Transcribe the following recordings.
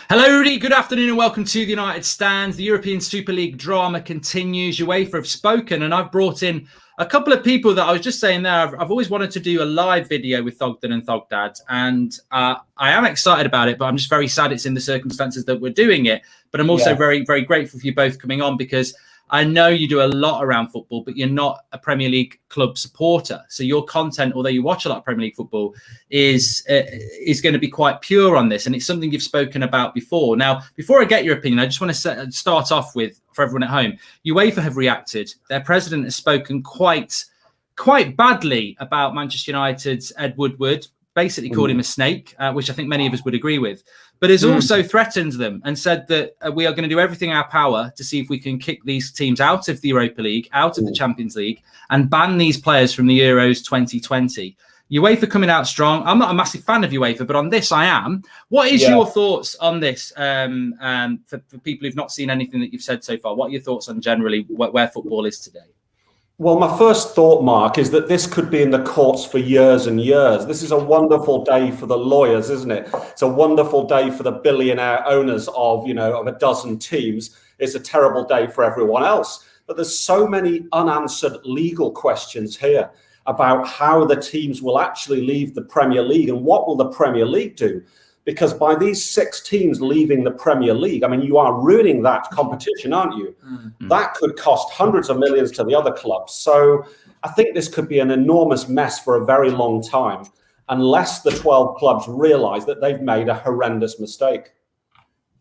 Hello, Rudy. Good afternoon and welcome to the United Stands. The European Super League drama continues. UEFA have spoken and I've brought in a couple of people that I was just saying there. I've always wanted to do a live video with Thogden and Thogdad, and I am excited about it, but I'm just very sad it's in the circumstances that we're doing it. But I'm also very, very grateful for you both coming on, because I know you do a lot around football, but you're not a Premier League club supporter. So your content, although you watch a lot of Premier League football, is going to be quite pure on this. And it's something you've spoken about before. Now, before I get your opinion, I just want to start off with, for everyone at home, UEFA have reacted. Their president has spoken quite badly about Manchester United's Ed Woodward, basically called him a snake, which I think many of us would agree with, but has also threatened them and said that we are going to do everything in our power to see if we can kick these teams out of the Europa League, out of the Champions League, and ban these players from the Euros 2020. UEFA coming out strong. I'm not a massive fan of UEFA, but on this I am. What is your thoughts on this for people who've not seen anything that you've said so far? What are your thoughts on generally where football is today? Well, my first thought, Mark, is that this could be in the courts for years and years. This is a wonderful day for the lawyers, isn't it? It's a wonderful day for the billionaire owners of a dozen teams. It's a terrible day for everyone else. But there's so many unanswered legal questions here about how the teams will actually leave the Premier League and what will the Premier League do? Because by these 6 teams leaving the Premier League, I mean, you are ruining that competition, aren't you? That could cost hundreds of millions to the other clubs. So I think this could be an enormous mess for a very long time, unless the 12 clubs realise that they've made a horrendous mistake.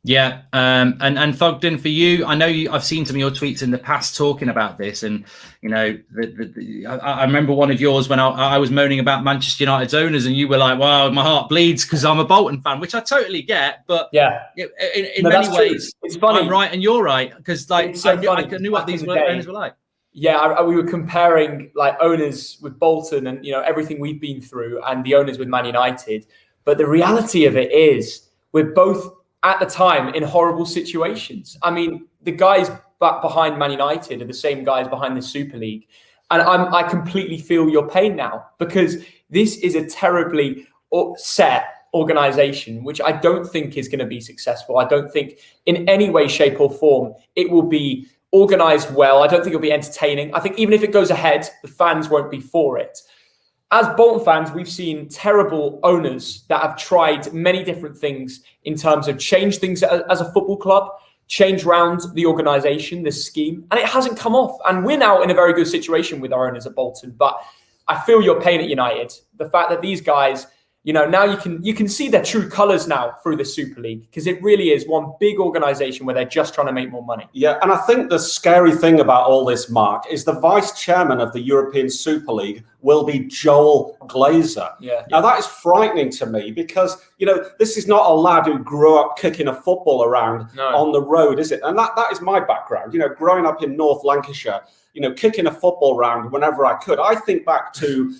Yeah, and Thogden, for you, I know I've seen some of your tweets in the past talking about this, and I remember one of yours when I was moaning about Manchester United's owners, and you were like, "Wow, my heart bleeds because I'm a Bolton fan," which I totally get. But in many ways, it's funny. I'm right and you're right, because I knew what these owners were like. Yeah, we were comparing like owners with Bolton and everything we've been through, and the owners with Man United. But the reality of it is, we're both at the time in horrible situations. I mean, the guys back behind Man United are the same guys behind the Super League. And I completely feel your pain now, because this is a terribly set organization, which I don't think is going to be successful. I don't think in any way, shape or form, it will be organized well. I don't think it'll be entertaining. I think even if it goes ahead, the fans won't be for it. As Bolton fans, we've seen terrible owners that have tried many different things in terms of change things as a football club, change around the organisation, the scheme, and it hasn't come off. And we're now in a very good situation with our owners at Bolton. But I feel your pain at United. The fact that these guys, now you can see their true colours now through the Super League, because it really is one big organisation where they're just trying to make more money. Yeah, and I think the scary thing about all this, Mark, is the vice chairman of the European Super League will be Joel Glazer. Now that is frightening to me, because this is not a lad who grew up kicking a football around on the road, is it? And that is my background. Growing up in North Lancashire, kicking a football around whenever I could. I think back to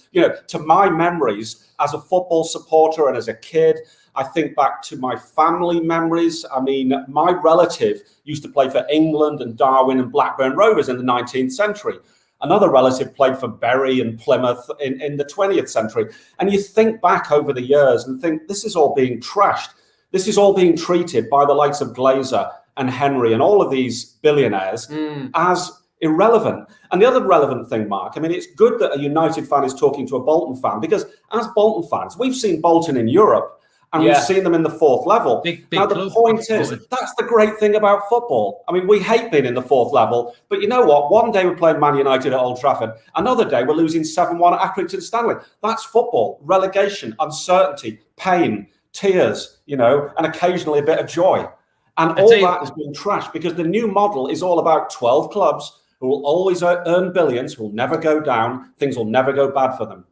to my memories as a football supporter and as a kid. I think back to my family memories. I mean, my relative used to play for England and Darwin and Blackburn Rovers in the 19th century. Another relative played for Bury and Plymouth in the 20th century. And you think back over the years and think, this is all being trashed. This is all being treated by the likes of Glazer and Henry and all of these billionaires as irrelevant. And the other relevant thing, Mark, I mean, it's good that a United fan is talking to a Bolton fan, because as Bolton fans, we've seen Bolton in Europe. And we've seen them in the 4th level. Big now, the point is, that's the great thing about football. I mean, we hate being in the 4th level, but you know what? One day we're playing Man United at Old Trafford. Another day we're losing 7-1 at Accrington Stanley. That's football. Relegation, uncertainty, pain, tears, and occasionally a bit of joy. And all that has been trashed, because the new model is all about 12 clubs who will always earn billions, who will never go down. Things will never go bad for them.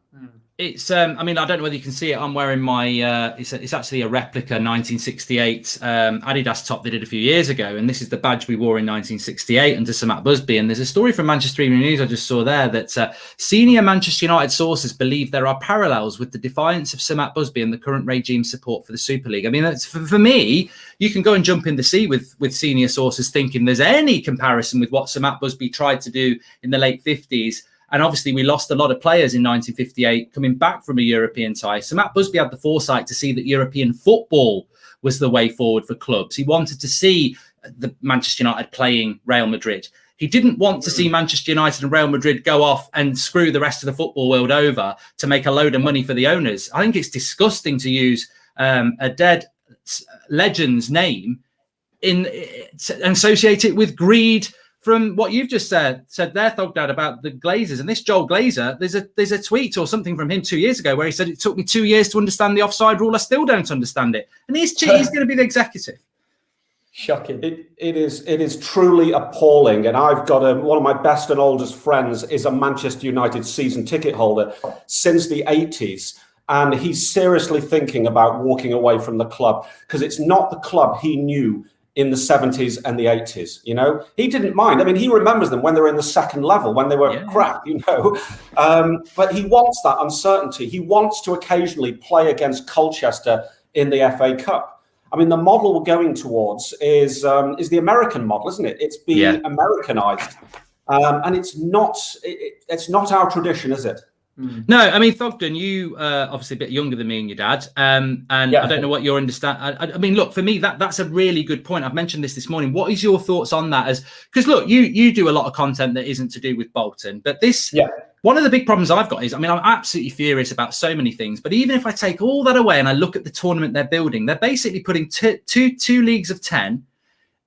It's, I mean, I don't know whether you can see it. I'm wearing my, it's actually a replica 1968 Adidas top they did a few years ago. And this is the badge we wore in 1968 under Sir Matt Busby. And there's a story from Manchester Evening News I just saw there that senior Manchester United sources believe there are parallels with the defiance of Sir Matt Busby and the current regime's support for the Super League. I mean, that's, for me, you can go and jump in the sea with senior sources thinking there's any comparison with what Sir Matt Busby tried to do in the late 50s. And obviously, we lost a lot of players in 1958 coming back from a European tie. So Matt Busby had the foresight to see that European football was the way forward for clubs. He wanted to see the Manchester United playing Real Madrid. He didn't want to see Manchester United and Real Madrid go off and screw the rest of the football world over to make a load of money for the owners. I think it's disgusting to use a dead legend's name and associate it with greed. From what you've just said there, Thogdad, about the Glazers and this Joel Glazer, there's a tweet or something from him 2 years ago where he said it took me 2 years to understand the offside rule. I still don't understand it, and he's going to be the executive. Shocking. It is truly appalling. And I've got one of my best and oldest friends is a Manchester United season ticket holder since the 80s. And he's seriously thinking about walking away from the club because it's not the club he knew in the 70s and the 80s. You know, he didn't mind. I mean, he remembers them when they were in the second level, when they were crap, you know. But he wants that uncertainty. He wants to occasionally play against Colchester in the FA Cup. I mean, the model we're going towards is the American model, isn't it? It's being Americanized, and it's not our tradition, is it? No, I mean, Thogden, you obviously a bit younger than me and your dad, and I don't know what your understand. I mean, look, for me, that's a really good point. I've mentioned this morning. What is your thoughts on that? Because look, you do a lot of content that isn't to do with Bolton, but this, one of the big problems I've got is, I mean, I'm absolutely furious about so many things, but even if I take all that away and I look at the tournament they're building, they're basically putting two leagues of 10.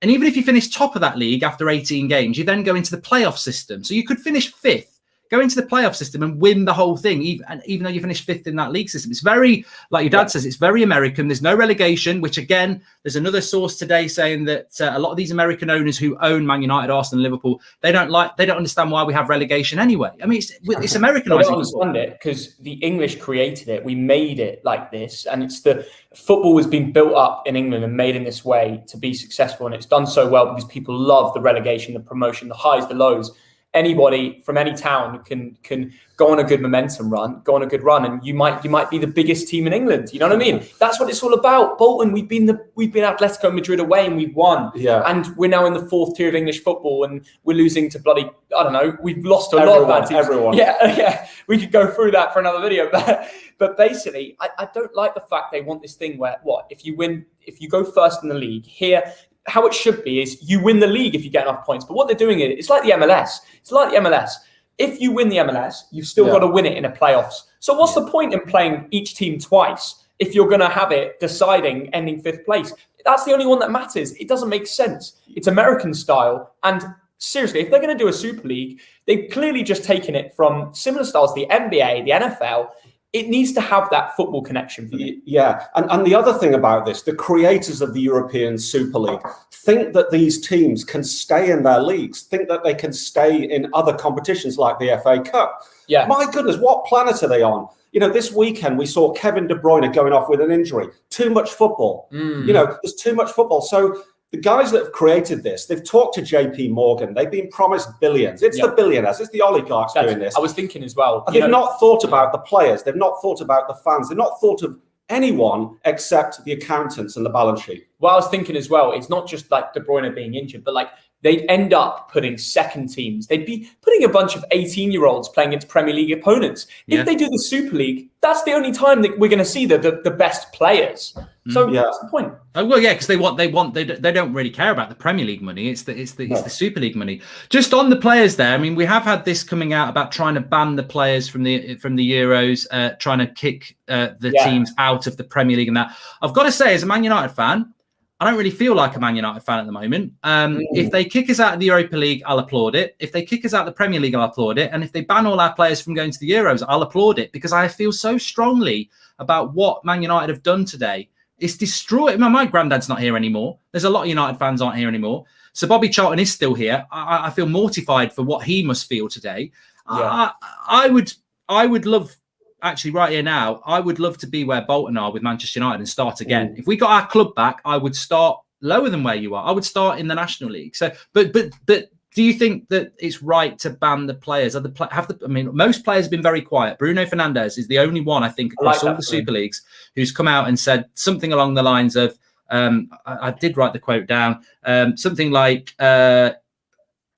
And even if you finish top of that league after 18 games, you then go into the playoff system. So you could finish 5th. Go into the playoff system and win the whole thing, even though you finished 5th in that league system. It's very, like your dad says, it's very American. There's no relegation, which again, there's another source today saying that a lot of these American owners who own Man United, Arsenal, Liverpool, they don't understand why we have relegation anyway. I mean, it's Americanizing. I don't understand it because the English created it. We made it like this, and it's the football has been built up in England and made in this way to be successful, and it's done so well because people love the relegation, the promotion, the highs, the lows. Anybody from any town can go on a good momentum run, go on a good run, and you might be the biggest team in England. You know what I mean? That's what it's all about. Bolton, we've been Atletico Madrid away and we've won. Yeah. And we're now in the 4th tier of English football and we're losing to bloody, I don't know, we've lost to a lot of bad teams. Everyone. Yeah. We could go through that for another video. But basically, I don't like the fact they want this thing where if you go first in the league here. How it should be is you win the league if you get enough points. But what they're doing is it's like the MLS. It's like the MLS. If you win the MLS, you've still got to win it in the playoffs. So what's the point in playing each team twice if you're going to have it deciding ending 5th place? That's the only one that matters. It doesn't make sense. It's American style. And seriously, if they're going to do a Super League, they've clearly just taken it from similar styles, the NBA, the NFL. It needs to have that football connection for me. Yeah, and the other thing about this, the creators of the European Super League think that these teams can stay in their leagues, think that they can stay in other competitions like the FA Cup. Yeah. My goodness, what planet are they on? You know, this weekend we saw Kevin De Bruyne going off with an injury. Too much football. You know, there's too much football. So the guys that have created this, they've talked to JP Morgan. They've been promised billions. It's the billionaires. It's the oligarchs doing this. I was thinking as well. They've not thought about the players. They've not thought about the fans. They've not thought of anyone except the accountants and the balance sheet. Well, I was thinking as well, it's not just like De Bruyne being injured, but like they'd end up putting second teams. They'd be putting a bunch of 18-year-olds playing against Premier League opponents. If they do the Super League, that's the only time that we're going to see the best players. So what's the point? Oh, well, yeah, because they don't really care about the Premier League money. It's the Super League money. Just on the players there, I mean, we have had this coming out about trying to ban the players from the Euros, trying to kick the teams out of the Premier League and that. I've got to say, as a Man United fan, I don't really feel like a Man United fan at the moment. If they kick us out of the Europa League, I'll applaud it. If they kick us out of the Premier League, I'll applaud it. And if they ban all our players from going to the Euros, I'll applaud it because I feel so strongly about what Man United have done today. It's destroyed. My granddad's not here anymore. There's a lot of United fans aren't here anymore. So Bobby Charlton is still here. I feel mortified for what he must feel today. Yeah. I would love, actually right here now, I would love to be where Bolton are with Manchester United and start again. If we got our club back, I would start lower than where you are. I would start in the National League. So, but do you think that it's right to ban the players? I mean, most players have been very quiet. Bruno Fernandes is the only one, I think, across all the Super Leagues who's come out and said something along the lines of, I did write the quote down, something like,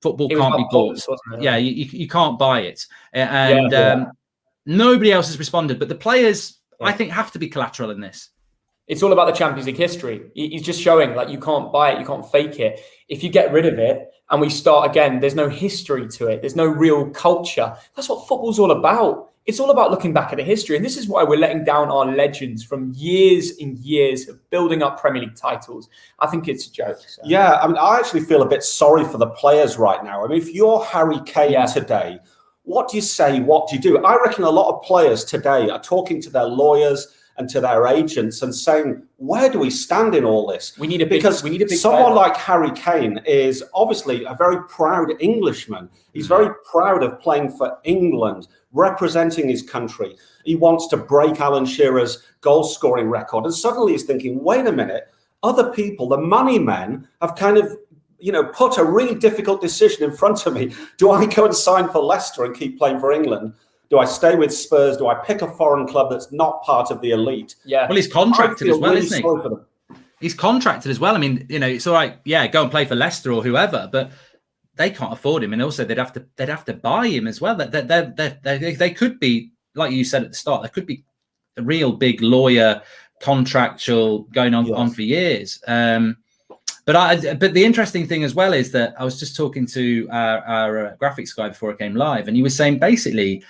football can't be bought. Yeah, you can't buy it. And nobody else has responded. But the players, I think, have to be collateral in this. It's all about the Champions League history. He's just showing, like, you can't buy it, you can't fake it. If you get rid of it and we start again, there's no history to it. There's no real culture. That's what football's all about. It's all about looking back at the history. And this is why we're letting down our legends from years and years of building up Premier League titles. I think it's a joke. So. Yeah, I mean, I actually feel a bit sorry for the players right now. I mean, if you're Harry Kane today, what do you say? What do you do? I reckon a lot of players today are talking to their lawyers and to their agents and saying, where do we stand in all this? We need a big someone player. like Harry Kane is obviously a very proud Englishman. He's very proud of playing for England, representing his country. He wants to break Alan Shearer's goal-scoring record. And suddenly he's thinking, wait a minute, other people, the money men, have kind of, put a really difficult decision in front of me. Do I go and sign for Leicester and keep playing for England? Do I stay with Spurs? Do I pick a foreign club that's not part of the elite? Yeah. Well, he's contracted as well, isn't he? He's contracted as well. I mean, it's all right. Yeah, go and play for Leicester or whoever, but they can't afford him, and also they'd have to buy him as well. They could be, like you said at the start, there could be a real big lawyer contractual going on for years. But the interesting thing as well is that I was just talking to our graphics guy before I came live, and he was saying basically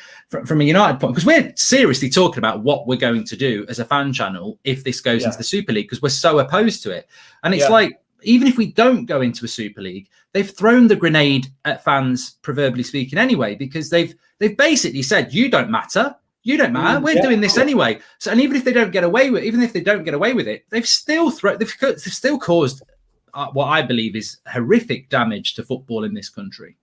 from a United point, because we're seriously talking about what we're going to do as a fan channel if this goes into the Super League, because we're so opposed to it. And it's like, even if we don't go into a Super League, they've thrown the grenade at fans, proverbially speaking, anyway, because they've basically said, you don't matter. You don't matter. We're doing this anyway. So, and even if they don't get away with it, they've still caused what I believe is horrific damage to football in this country.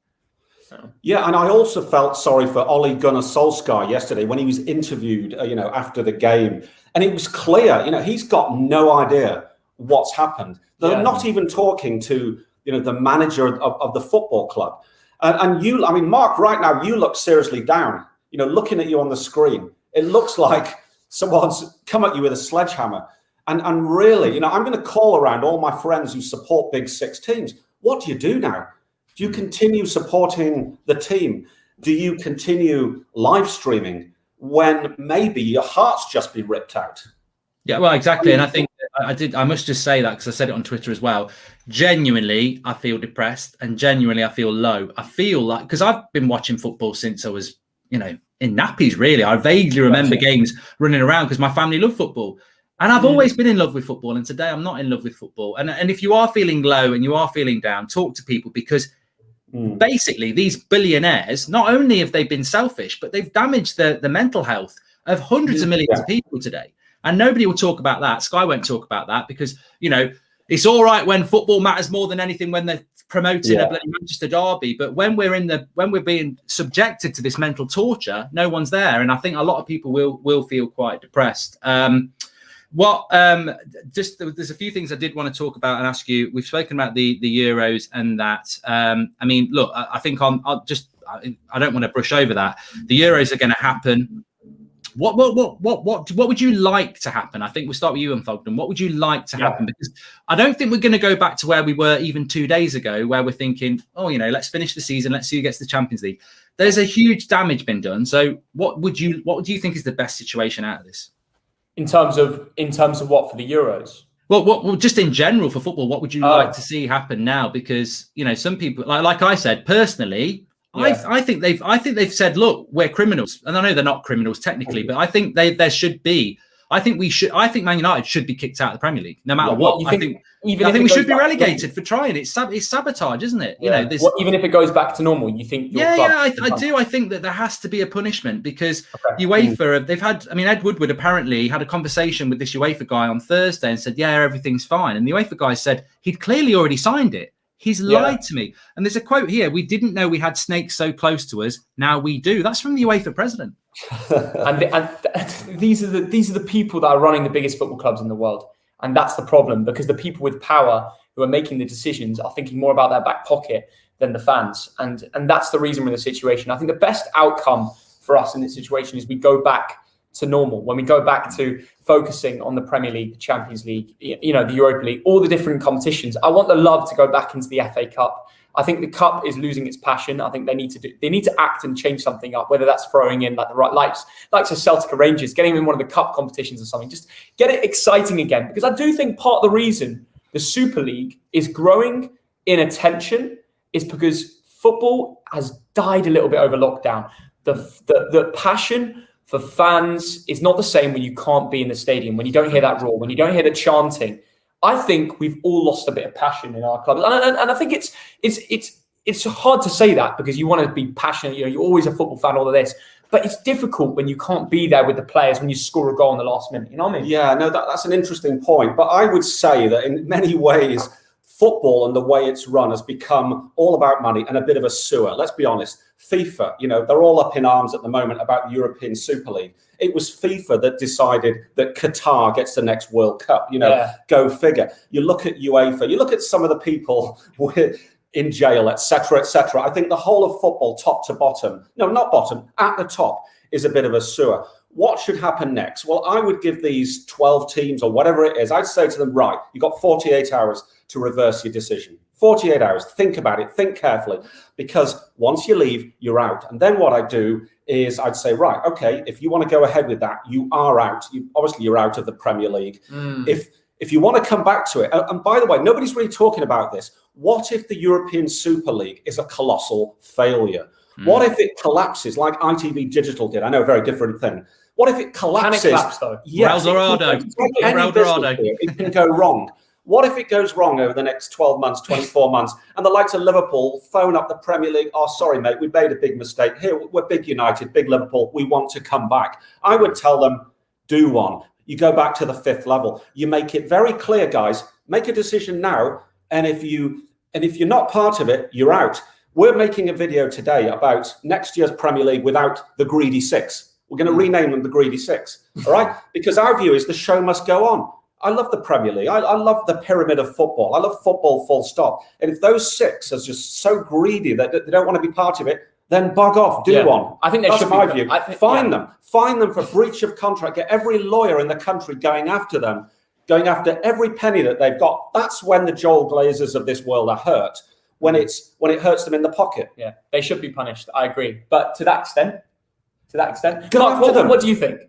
Yeah, and I also felt sorry for Ole Gunnar Solskjaer yesterday when he was interviewed, after the game, and it was clear, he's got no idea what's happened. They're not even talking to, the manager of the football club, and you, I mean, Mark, right now you look seriously down. Looking at you on the screen, it looks like someone's come at you with a sledgehammer. And really, I'm going to call around all my friends who support Big Six teams. What do you do now? Do you continue supporting the team? Do you continue live streaming when maybe your heart's just been ripped out? Yeah, well, exactly. And I think I must just say that because I said it on Twitter as well. Genuinely, I feel depressed, and genuinely, I feel low. I feel like, because I've been watching football since I was, in nappies, really. I vaguely remember games running around because my family loved football. And I've always been in love with football, and today I'm not in love with football. And if you are feeling low and you are feeling down, talk to people, because basically these billionaires, not only have they been selfish, but they've damaged the mental health of hundreds of millions of people today. And nobody will talk about that. Sky won't talk about that because, it's all right when football matters more than anything when they're promoting a bloody Manchester derby. But when we're being subjected to this mental torture, no one's there. And I think a lot of people will feel quite depressed. There's a few things I did want to talk about and ask you. We've spoken about the Euros and that. I mean, look, I think I don't want to brush over that. The Euros are going to happen. What would you like to happen? I think we'll start with you and Thogden. What would you like to happen? Because I don't think we're going to go back to where we were even 2 days ago, where we're thinking, let's finish the season, let's see who gets the Champions League. There's a huge damage been done. So what do you think is the best situation out of this? In terms of what for the Euros? Well, just in general for football, what would you like to see happen now? Because some people, like I said personally, I think they've said, look, we're criminals, and I know they're not criminals technically, but I think there should be. I think Man United should be kicked out of the Premier League, no matter what. I think we should be relegated for trying. It's sabotage, isn't it? Even if it goes back to normal, you think? I do. I think that there has to be a punishment because UEFA, they've had. I mean, Ed Woodward apparently had a conversation with this UEFA guy on Thursday and said, "Yeah, everything's fine." And the UEFA guy said he'd clearly already signed it. He's lied to me. And there's a quote here: "We didn't know we had snakes so close to us. Now we do." That's from the UEFA president. and these are the people that are running the biggest football clubs in the world, and that's the problem, because the people with power who are making the decisions are thinking more about their back pocket than the fans, and that's the reason we're in the situation. I think the best outcome for us in this situation is we go back to normal, when we go back to focusing on the Premier League, the Champions League, the Europa League, all the different competitions. I want the love to go back into the FA Cup. I think the cup is losing its passion. I think they need to act and change something up, whether that's throwing in like the right likes of Celtic or Rangers, getting them in one of the cup competitions or something. Just get it exciting again, because I do think part of the reason the Super League is growing in attention is because football has died a little bit over lockdown. The passion for fans is not the same when you can't be in the stadium, when you don't hear that roar, when you don't hear the chanting. I think we've all lost a bit of passion in our clubs, and I think it's hard to say that because you want to be passionate. You know, you're always a football fan, all of this, but it's difficult when you can't be there with the players when you score a goal in the last minute. You know what I mean? Yeah, no, that's an interesting point. But I would say that in many ways, football and the way it's run has become all about money and a bit of a sewer. Let's be honest. FIFA, you know, they're all up in arms at the moment about the European Super League. It was FIFA that decided that Qatar gets the next World Cup, you know, Go figure. You look at UEFA, you look at some of the people in jail, etc., etc. I think the whole of football, top to bottom, no, not bottom, at the top, is a bit of a sewer. What should happen next? Well, I would give these 12 teams or whatever it is, I'd say to them, right, you've got 48 hours to reverse your decision. 48 hours. Think about it. Think carefully, because once you leave, you're out. And then what I do is I'd say, right, okay, if you want to go ahead with that, you are out. Obviously, you're out of the Premier League. If you want to come back to it, and by the way, nobody's really talking about this. What if the European Super League is a colossal failure? What if it collapses like ITV Digital did? I know, a very different thing. What if it collapses? Can it collapse, though? Yes, it can go wrong. What if it goes wrong over the next 12 months, 24 months, and the likes of Liverpool phone up the Premier League? Oh, sorry, mate, we made a big mistake. Here, we're big United, big Liverpool. We want to come back. I would tell them, do one. You go back to the 5th level. You make it very clear, guys. Make a decision now, and if you're not part of it, you're out. We're making a video today about next year's Premier League without the Greedy Six. We're going to rename them the Greedy Six, all right? Because our view is the show must go on. I love the Premier League. I love the pyramid of football. I love football full stop. And if those 6 are just so greedy that they don't want to be part of it, then bug off, do one. I think that's my view. Find them for breach of contract. Get every lawyer in the country going after them, going after every penny that they've got. That's when the Joel Glazers of this world are hurt, when it hurts them in the pocket. Yeah, they should be punished. I agree. But to that extent, go after them. What do you think?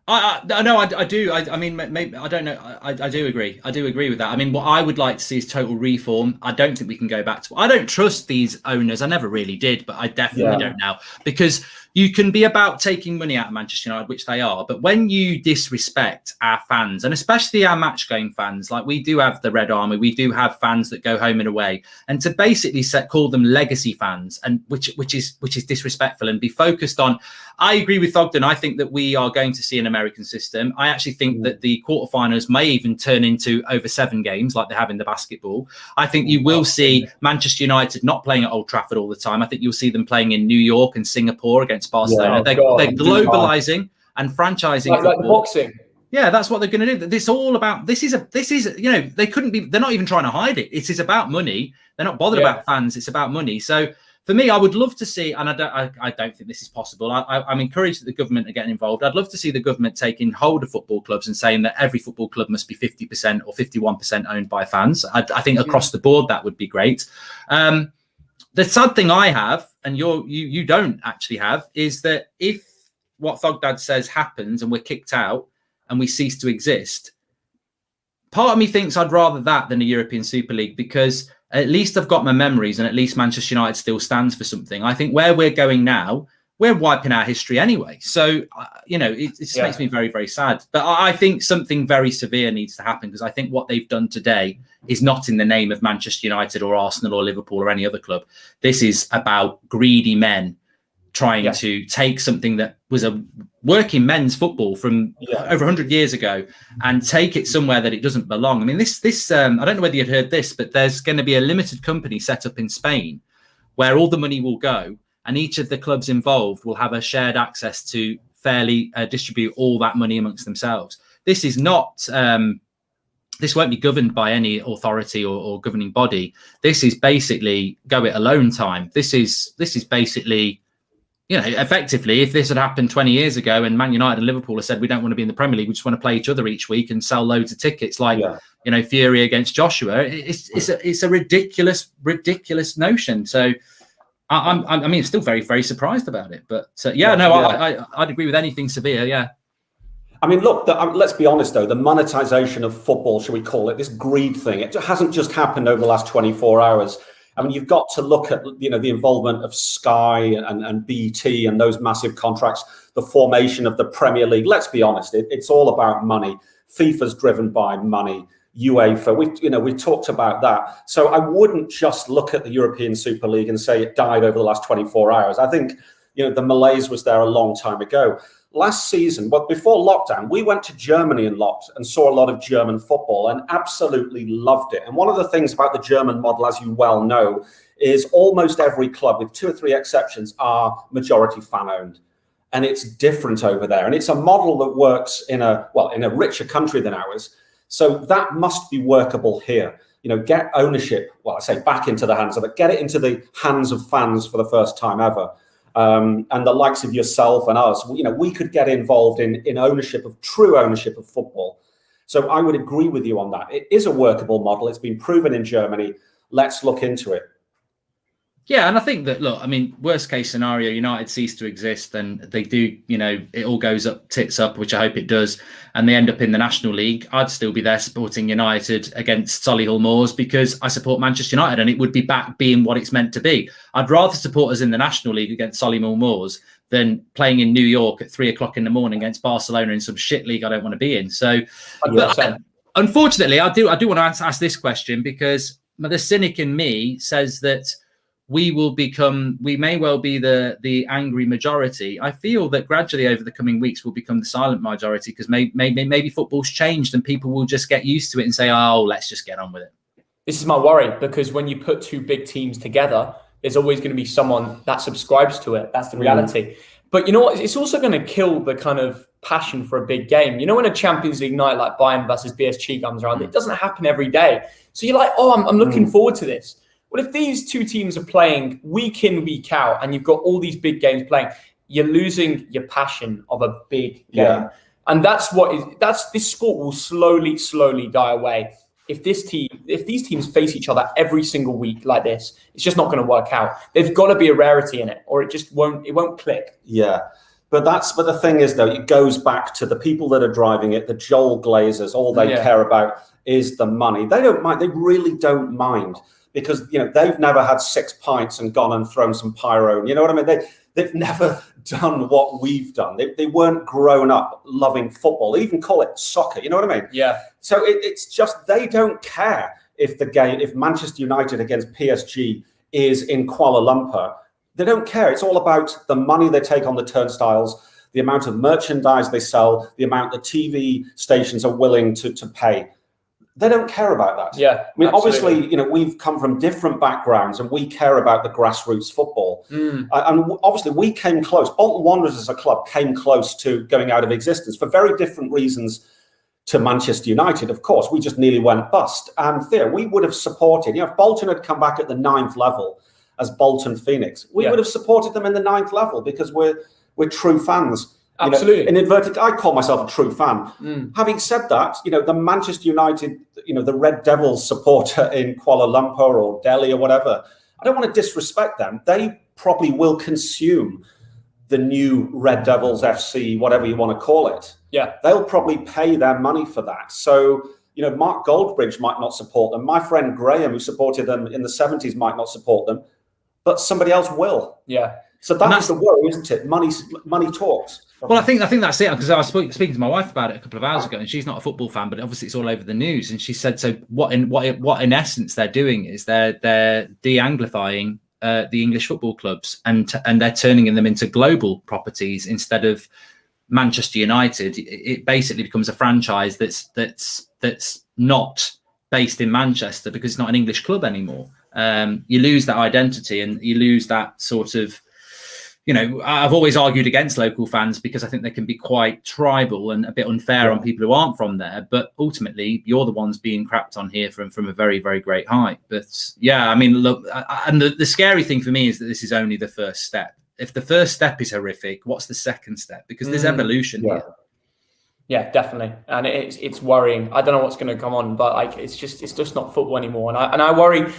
I do. I mean, maybe I don't know. I do agree. I do agree with that. I mean, what I would like to see is total reform. I don't think we can go back to. I don't trust these owners. I never really did, but I definitely don't now, because you can be about taking money out of Manchester United, which they are, but when you disrespect our fans, and especially our match-going fans, like we do have the Red Army, we do have fans that go home and away, and to basically call them legacy fans, and which is disrespectful, and be focused on. I agree with Thogden. I think that we are going to see an American system. I actually think that the quarterfinals may even turn into over 7 games like they have in the basketball. I think you will see Manchester United not playing at Old Trafford all the time. I think you'll see them playing in New York and Singapore against Barcelona. They're globalizing and franchising like the boxing. Yeah, that's what they're going to do. This all about this is you know, they're not even trying to hide it. It is about money. They're not bothered about fans. It's about money. So for me, I would love to see, and I don't think this is possible. I'm encouraged that the government are getting involved. I'd love to see the government taking hold of football clubs and saying that every football club must be 50% or 51% owned by fans. I think across the board that would be great. The sad thing I have, and you don't actually have, is that if what Thogdad says happens and we're kicked out and we cease to exist, part of me thinks I'd rather that than a European Super League, because at least I've got my memories, and at least Manchester United still stands for something. I think where we're going now, we're wiping our history anyway. So, you know, it just makes me very, very sad. But I think something very severe needs to happen, because I think what they've done today is not in the name of Manchester United or Arsenal or Liverpool or any other club. This is about greedy men trying to take something that was a working men's football from over 100 years ago and take it somewhere that it doesn't belong. I mean, this I don't know whether you'd heard this, but there's going to be a limited company set up in Spain where all the money will go, and each of the clubs involved will have a shared access to fairly distribute all that money amongst themselves. This is not, this won't be governed by any authority or governing body. This is basically go it alone time. This is basically, you know, effectively, if this had happened 20 years ago and Man United and Liverpool have said we don't want to be in the Premier League, we just want to play each other each week and sell loads of tickets, like you know, Fury against Joshua, it's a ridiculous notion. So I mean, still very, very surprised about it. But I'd agree with anything Sevilla. Yeah. I mean, look, let's be honest, though, the monetization of football, shall we call it, this greed thing, it hasn't just happened over the last 24 hours. I mean, you've got to look at, you know, the involvement of Sky and BT and those massive contracts, the formation of the Premier League. Let's be honest, it's all about money. FIFA's driven by money. UEFA, we've talked about that. So I wouldn't just look at the European Super League and say it died over the last 24 hours. I think, you know, the malaise was there a long time ago. Last season, but before lockdown, we went to Germany and saw a lot of German football and absolutely loved it. And one of the things about the German model, as you well know, is almost every club, with 2 or 3 exceptions, are majority fan owned. And it's different over there. And it's a model that works in a richer country than ours. So that must be workable here. You know, get ownership, well, I say back into the hands of it, get it into the hands of fans for the first time ever. And the likes of yourself and us, you know, we could get involved in true ownership of football. So I would agree with you on that. It is a workable model. It's been proven in Germany. Let's look into it. Yeah, and I think that, look, I mean, worst case scenario, United cease to exist and they do, you know, it all goes up, tits up, which I hope it does, and they end up in the National League. I'd still be there supporting United against Solihull Moors because I support Manchester United and it would be back being what it's meant to be. I'd rather support us in the National League against Solihull Moors than playing in New York at 3 o'clock in the morning against Barcelona in some shit league I don't want to be in. So, unfortunately, I do want to ask this question because the cynic in me says that we may well be the angry majority. I feel that gradually over the coming weeks we'll become the silent majority because maybe football's changed and people will just get used to it and say, oh, let's just get on with it. This is my worry, because when you put 2 big teams together, there's always going to be someone that subscribes to it. That's the reality. But you know what? It's also going to kill the kind of passion for a big game. You know, when a Champions League night like Bayern versus BSG comes around, it doesn't happen every day. So you're like, oh, I'm looking forward to this. Well, if these 2 teams are playing week in, week out, and you've got all these big games playing, you're losing your passion of a big game. Yeah. And this sport will slowly die away. If these teams face each other every single week like this, it's just not going to work out. There's got to be a rarity in it, or it won't click. Yeah. But the thing is, though, it goes back to the people that are driving it, the Joel Glazers. All they care about is the money. They don't mind. They really don't mind. Because, you know, they've never had 6 pints and gone and thrown some pyro. And you know what I mean? They've never done what we've done. They weren't grown up loving football. They even call it soccer. You know what I mean? Yeah. So it's just they don't care if Manchester United against PSG is in Kuala Lumpur. They don't care. It's all about the money they take on the turnstiles, the amount of merchandise they sell, the amount the TV stations are willing to pay. They don't care about that. Yeah, I mean, obviously, you know, we've come from different backgrounds and we care about the grassroots football. And obviously we came close. Bolton Wanderers as a club came close to going out of existence for very different reasons to Manchester United, of course. We just nearly went bust. And there, we would have supported, you know, if Bolton had come back at the 9th level as Bolton Phoenix, we would have supported them in the 9th level because we're true fans. Absolutely. You know, in inverted, I call myself a true fan. Having said that, you know, the Manchester United, you know, the Red Devils supporter in Kuala Lumpur or Delhi or whatever, I don't want to disrespect them. They probably will consume the new Red Devils FC, whatever you want to call it. Yeah. They'll probably pay their money for that. So, you know, Mark Goldbridge might not support them. My friend Graham, who supported them in the 70s, might not support them, but somebody else will. Yeah. So that's the worry, isn't it? Money talks. Well, I think that's it, because I was speaking to my wife about it a couple of hours ago, and she's not a football fan, but obviously it's all over the news. And she said, so what in essence they're doing is they're de-anglifying the English football clubs, and they're turning them into global properties instead of Manchester United. It basically becomes a franchise that's not based in Manchester because it's not an English club anymore. You lose that identity and you lose that sort of. You know, I've always argued against local fans because I think they can be quite tribal and a bit unfair on people who aren't from there. But ultimately, you're the ones being crapped on here from a very, very great height. But yeah, I mean, look, and the scary thing for me is that this is only the first step. if the first step is horrific, what's the second step? Because there's evolution here. Yeah, definitely, and it's worrying. I don't know what's going to come on, but like it's just not football anymore. And I worry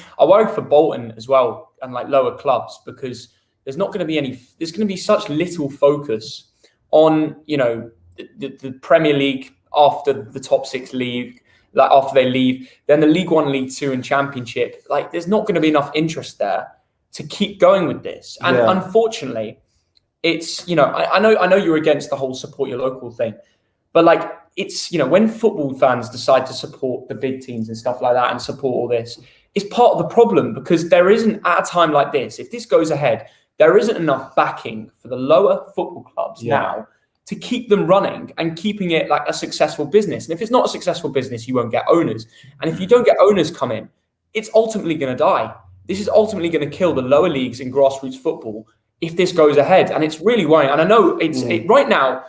for Bolton as well, and like lower clubs, because there's not going to be any. There's going to be such little focus on the Premier League after the top six leave. Like after they leave, then the League One, League Two, and Championship. Like there's not going to be enough interest there to keep going with this. And unfortunately, it's I know you're against the whole support your local thing. But like it's when football fans decide to support the big teams and stuff like that and support all this, it's part of the problem, because there isn't, at a time like this, if this goes ahead, there isn't enough backing for the lower football clubs now to keep them running and keeping it like a successful business. And if it's not a successful business, you won't get owners. And if you don't get owners come in, it's ultimately going to die. This is ultimately going to kill the lower leagues in grassroots football if this goes ahead. And it's really worrying. And I know right now,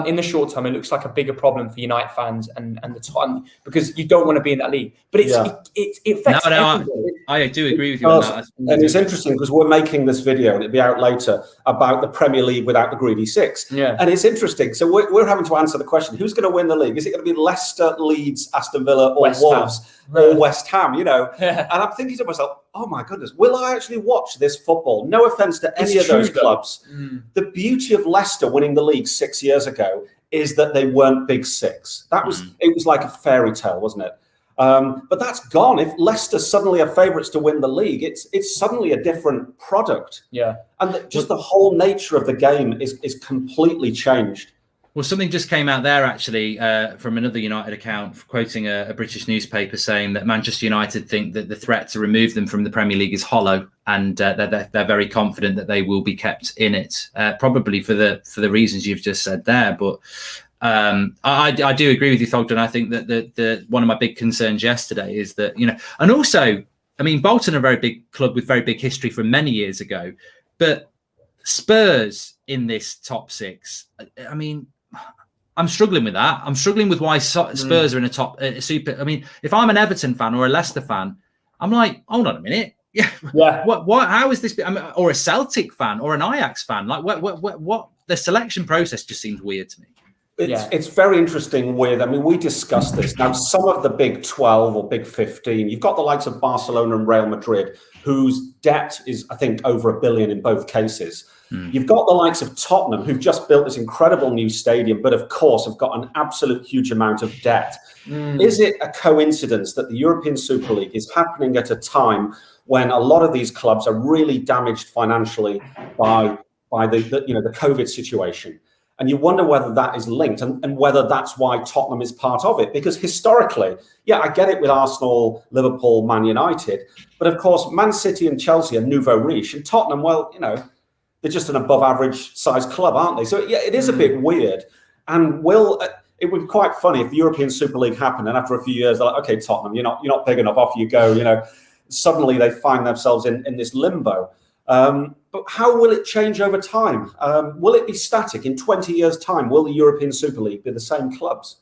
in the short term, it looks like a bigger problem for United fans and the time, because you don't want to be in that league. But it affects everyone. I do agree with you on that. And it's interesting because we're making this video, and it'll be out later, about the Premier League without the greedy six. Yeah. And it's interesting. So we're having to answer the question: who's going to win the league? Is it going to be Leicester, Leeds, Aston Villa, or Wolves, or West Ham? And I'm thinking to myself, oh my goodness, will I actually watch this football? No offense to any of those clubs. The beauty of Leicester winning the league 6 years ago is that they weren't big six. It was like a fairy tale, wasn't it? But that's gone. If Leicester suddenly are favourites to win the league, it's suddenly a different product. Yeah. And just the whole nature of the game is completely changed. Well, something just came out there, actually, from another United account, quoting a British newspaper, saying that Manchester United think that the threat to remove them from the Premier League is hollow, and they're very confident that they will be kept in it, probably for the reasons you've just said there. But I do agree with you, Thogden. I think that the one of my big concerns yesterday is that, and also, I mean, Bolton are a very big club with very big history from many years ago, but Spurs in this top six, I mean, I'm struggling with that. I'm struggling with why Spurs are in a super. I mean, if I'm an Everton fan or a Leicester fan, I'm like, hold on a minute. Yeah. What? How is this? I mean, or a Celtic fan or an Ajax fan? Like, what? The selection process just seems weird to me. It's very interesting we discussed this. Now, some of the Big 12 or Big 15, you've got the likes of Barcelona and Real Madrid, whose debt is, I think, over $1 billion in both cases. You've got the likes of Tottenham, who've just built this incredible new stadium, but of course have got an absolute huge amount of debt. Is it a coincidence that the European Super League is happening at a time when a lot of these clubs are really damaged financially by the COVID situation? And you wonder whether that is linked and whether that's why Tottenham is part of it. Because historically, I get it with Arsenal, Liverpool, Man United. But of course, Man City and Chelsea are nouveau riche. And Tottenham, they're just an above average size club, aren't they? So it is a bit weird. And it would be quite funny if the European Super League happened and after a few years, they're like, okay, Tottenham, you're not big enough, off you go. Suddenly they find themselves in this limbo. But how will it change over time? Will it be static? In 20 years' time, will the European Super League be the same clubs?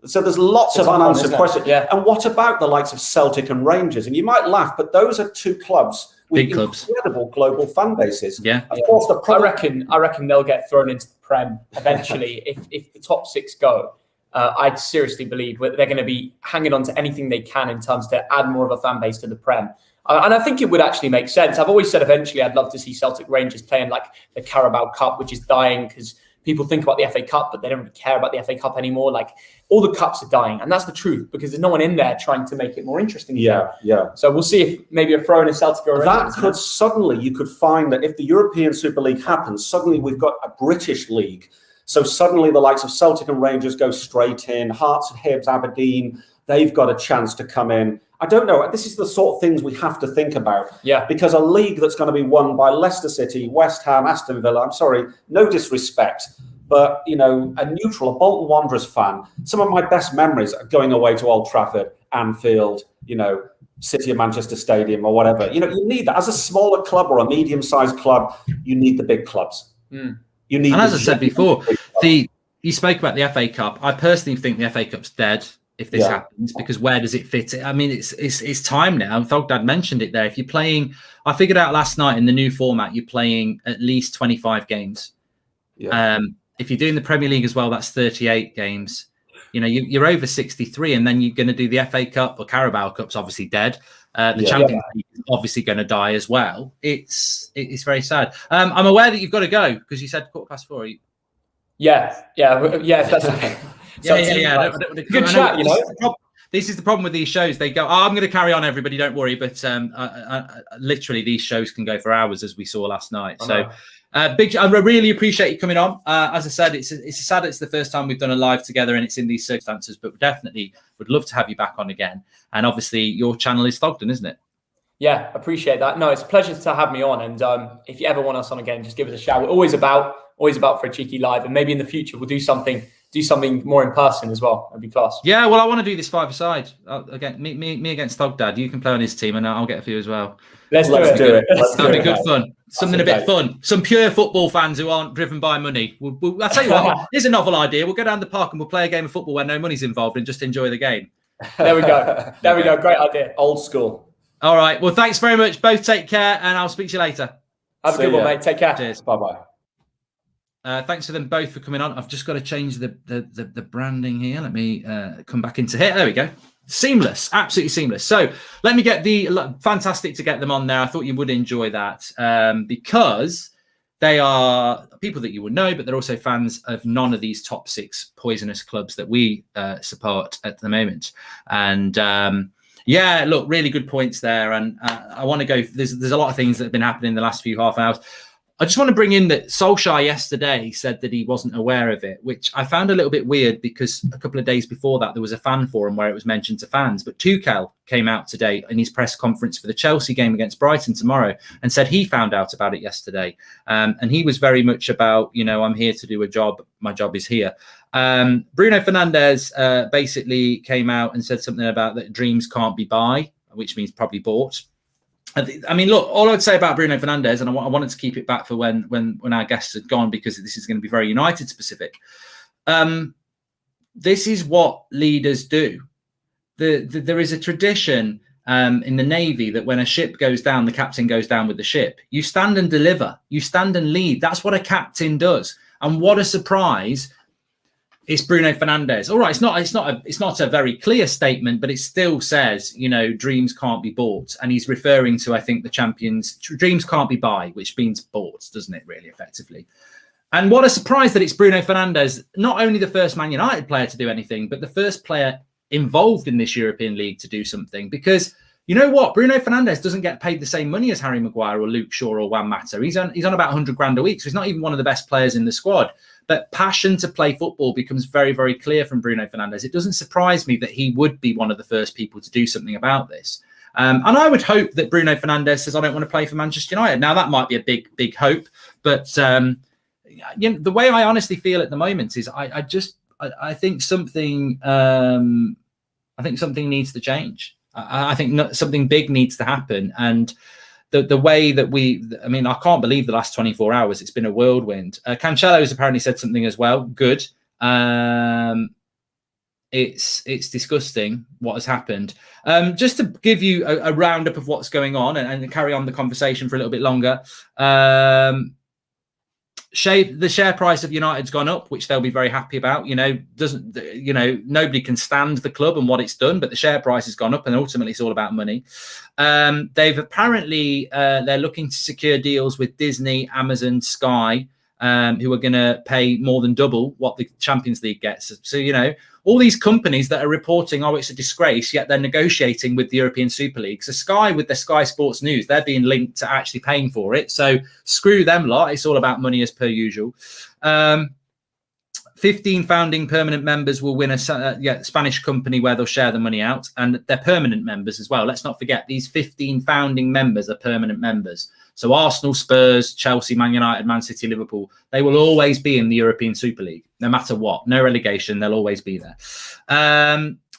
So there's lots of unanswered questions. Yeah. And what about the likes of Celtic and Rangers? And you might laugh, but those are two clubs with incredible global fan bases. Yeah. Of course, I reckon they'll get thrown into the Prem eventually if the top six go. I seriously believe they're going to be hanging on to anything they can in terms to add more of a fan base to the Prem. And I think it would actually make sense. I've always said eventually I'd love to see Celtic Rangers playing like the Carabao Cup, which is dying because people think about the FA Cup, but they don't really care about the FA Cup anymore. Like all the cups are dying. And that's the truth because there's no one in there trying to make it more interesting. Yeah. So we'll see if maybe a throw in a Celtic or that could suddenly, you could find that if the European Super League happens, suddenly we've got a British league. So suddenly the likes of Celtic and Rangers go straight in, Hearts and Hibs, Aberdeen, they've got a chance to come in. I don't know. This is the sort of things we have to think about. Yeah. Because a league that's going to be won by Leicester City, West Ham, Aston Villa, I'm sorry, no disrespect, but, a neutral, a Bolton Wanderers fan, some of my best memories are going away to Old Trafford, Anfield, City of Manchester Stadium or whatever. You need that. As a smaller club or a medium-sized club, you need the big clubs. You need. And as I said before, you spoke about the FA Cup. I personally think the FA Cup's dead. if this happens, because where does it fit? I mean, it's time now. Thogdad mentioned it there. If you're playing, I figured out last night in the new format, you're playing at least 25 games. If you're doing the Premier League as well, that's 38 games. You know, you're over 63, and then you're going to do the FA Cup or Carabao Cup's obviously dead. The Champions League is obviously going to die as well. It's very sad. I'm aware that you've got to go because you said 4:15. Yes, that's okay. Good chat, you know. This is the problem with these shows. They go, I'm going to carry on, everybody, don't worry. But literally, these shows can go for hours, as we saw last night. So, I really appreciate you coming on. As I said, it's sad it's the first time we've done a live together and it's in these circumstances, but definitely would love to have you back on again. And obviously, your channel is Thogden, isn't it? Yeah, appreciate that. No, it's a pleasure to have me on. And if you ever want us on again, just give us a shout. We're always about for a cheeky live, and maybe in the future we'll do something more in person as well. That'd be class. Yeah, well, I want to do this 5-a-side again. Me against Thogdad. You can play on his team, and I'll get a few as well. Let's do it. That'll be good fun. Something a bit fun. Some pure football fans who aren't driven by money. I'll tell you what. Here's a novel idea. We'll go down the park and we'll play a game of football where no money's involved and just enjoy the game. There we go. There we go. Great idea. Old school. All right. Well, thanks very much. Both take care, and I'll speak to you later. Have a good one, mate. Take care. Cheers. Bye-bye. Thanks to them both for coming on. I've just got to change the branding here. Let me come back into here. There we go. Seamless, absolutely seamless. So let me get fantastic to get them on there. I thought you would enjoy that because they are people that you would know, but they're also fans of none of these top 6 poisonous clubs that we support at the moment. And yeah, look, really good points there. And I want to go. There's a lot of things that have been happening in the last few half hours. I just want to bring in that Solskjaer yesterday said that he wasn't aware of it, which I found a little bit weird because a couple of days before that, there was a fan forum where it was mentioned to fans. But Tuchel came out today in his press conference for the Chelsea game against Brighton tomorrow and said he found out about it yesterday. And he was very much about, I'm here to do a job. My job is here. Bruno Fernandes basically came out and said something about that dreams can't be buy, which means probably bought. I mean, look, all I'd say about Bruno Fernandes, and I wanted to keep it back for when our guests had gone, because this is going to be very United specific. This is what leaders do. There is a tradition in the Navy that when a ship goes down, the captain goes down with the ship. You stand and deliver. You stand and lead. That's what a captain does. And what a surprise. It's Bruno Fernandes. All right, it's not a very clear statement, but it still says, dreams can't be bought. And he's referring to, I think, the champions. Dreams can't be buy, which means bought, doesn't it, really, effectively? And what a surprise that it's Bruno Fernandes, not only the first Man United player to do anything, but the first player involved in this European League to do something. Because you know what? Bruno Fernandes doesn't get paid the same money as Harry Maguire or Luke Shaw or Juan Mata. He's on about 100 grand a week, so he's not even one of the best players in the squad. But passion to play football becomes very, very clear from Bruno Fernandes. It doesn't surprise me that he would be one of the first people to do something about this. And I would hope that Bruno Fernandes says, I don't want to play for Manchester United. Now, that might be a big, big hope. But the way I honestly feel at the moment is I think something needs to change. I think something big needs to happen. And the way that I can't believe the last 24 hours. It's been a whirlwind. Cancelo's apparently said something as well. Good. It's disgusting what has happened. Just to give you a roundup of what's going on and carry on the conversation for a little bit longer. The share price of United's gone up, which they'll be very happy about. Nobody can stand the club and what it's done, but the share price has gone up, and ultimately it's all about money. They've apparently they're looking to secure deals with Disney, Amazon, Sky, who are going to pay more than double what the Champions League gets. So, all these companies that are reporting, it's a disgrace, yet they're negotiating with the European Super League. So Sky, with their Sky Sports News, they're being linked to actually paying for it. So screw them lot. It's all about money as per usual. 15 founding permanent members will win a Spanish company where they'll share the money out. And they're permanent members as well. Let's not forget, these 15 founding members are permanent members. So Arsenal, Spurs, Chelsea, Man United, Man City, Liverpool, they will always be in the European Super League, no matter what. No relegation, they'll always be there.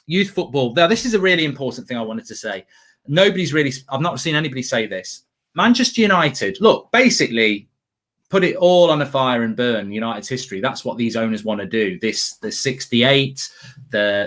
Youth football. Now, this is a really important thing I wanted to say. I've not seen anybody say this. Manchester United, look, basically, put it all on a fire and burn United's history. That's what these owners want to do. The 68,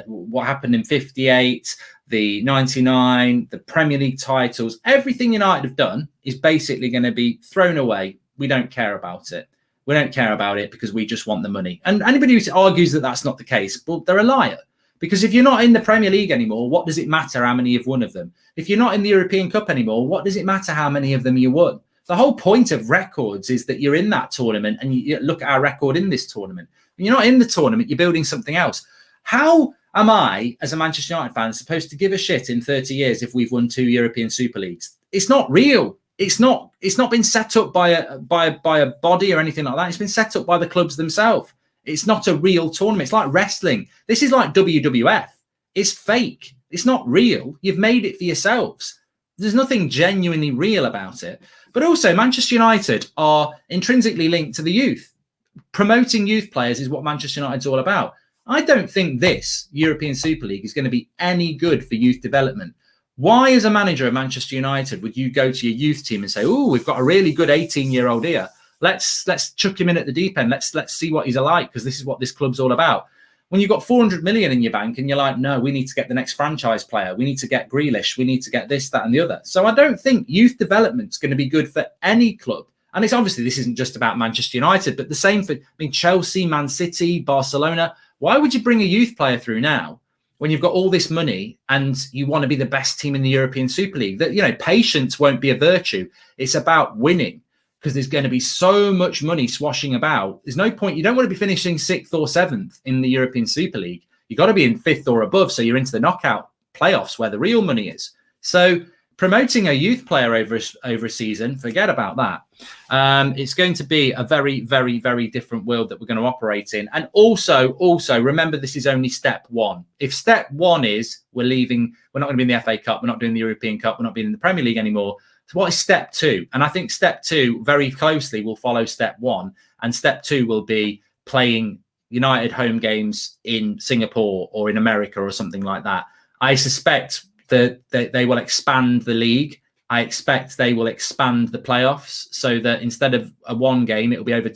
what happened in 58, the 99, the Premier League titles, everything United have done is basically going to be thrown away. We don't care about it. We don't care about it because we just want the money. And anybody who argues that that's not the case, well, they're a liar. Because if you're not in the Premier League anymore, what does it matter how many you've won of them? If you're not in the European Cup anymore, what does it matter how many of them you won? The whole point of records is that you're in that tournament, and you look at our record in this tournament. When you're not in the tournament, you're building something else. How am I, as a Manchester United fan, supposed to give a shit in 30 years if we've won 2 European Super Leagues? It's not real. It's not been set up by a body or anything like that. It's been set up by the clubs themselves. It's not a real tournament. It's like wrestling. This is like WWF. It's fake. It's not real. You've made it for yourselves. There's nothing genuinely real about it. But also, Manchester United are intrinsically linked to the youth. Promoting youth players is what Manchester United's all about. I don't think this European Super League is going to be any good for youth development. Why, as a manager of Manchester United, would you go to your youth team and say, "Oh, we've got a really good 18-year-old here. Let's chuck him in at the deep end. Let's see what he's like, because this is what this club's all about." When you've got 400 million in your bank and you're like, "No, we need to get the next franchise player. We need to get Grealish. We need to get this, that, and the other." So I don't think youth development's going to be good for any club. And it's obviously, this isn't just about Manchester United, but the same for Chelsea, Man City, Barcelona. Why would you bring a youth player through now when you've got all this money and you want to be the best team in the European Super League? That, patience won't be a virtue. It's about winning, because there's going to be so much money swashing about. There's no point. You don't want to be finishing 6th or 7th in the European Super League. You've got to be in 5th or above, so you're into the knockout playoffs where the real money is. So promoting a youth player over a season, forget about that. It's going to be a very, very, very different world that we're going to operate in. And also, remember, this is only step one. If step one is we're leaving, we're not going to be in the FA Cup, we're not doing the European Cup, we're not being in the Premier League anymore. So what is step two? And I think step two very closely will follow step one. And step two will be playing United home games in Singapore or in America or something like that. I suspect that they will expand the league. I expect they will expand the playoffs so that instead of a one game, it will be over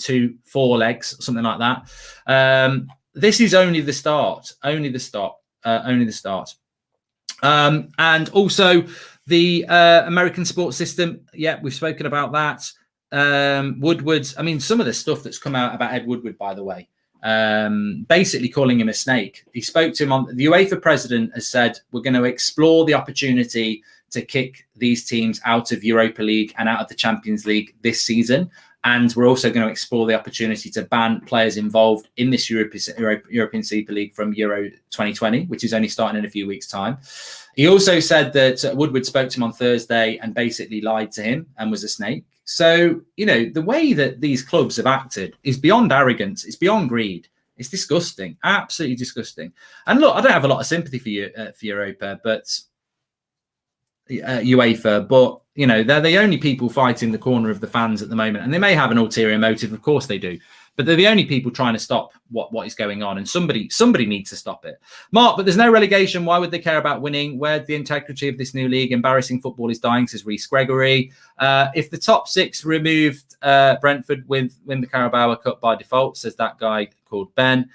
4 legs, something like that. This is only the start, only the start. And also the American sports system. Yeah, we've spoken about that. Woodward's, some of the stuff that's come out about Ed Woodward, by the way, basically calling him a snake. He spoke to him on the UEFA president has said, we're going to explore the opportunity to kick these teams out of Europa League and out of the Champions League this season. And we're also going to explore the opportunity to ban players involved in this European Super League from Euro 2020, which is only starting in a few weeks' time. He also said that Woodward spoke to him on Thursday and basically lied to him and was a snake. So, the way that these clubs have acted is beyond arrogance. It's beyond greed. It's disgusting, absolutely disgusting. And look, I don't have a lot of sympathy for you, for Europa, but UEFA, but they're the only people fighting the corner of the fans at the moment, and they may have an ulterior motive. Of course they do, but they're the only people trying to stop what is going on, and somebody needs to stop it. Mark, but there's no relegation. Why would they care about winning? Where's the integrity of this new league? Embarrassing football is dying, says Reece Gregory. If the top 6 removed, Brentford win the Carabao Cup by default, says that guy called Ben.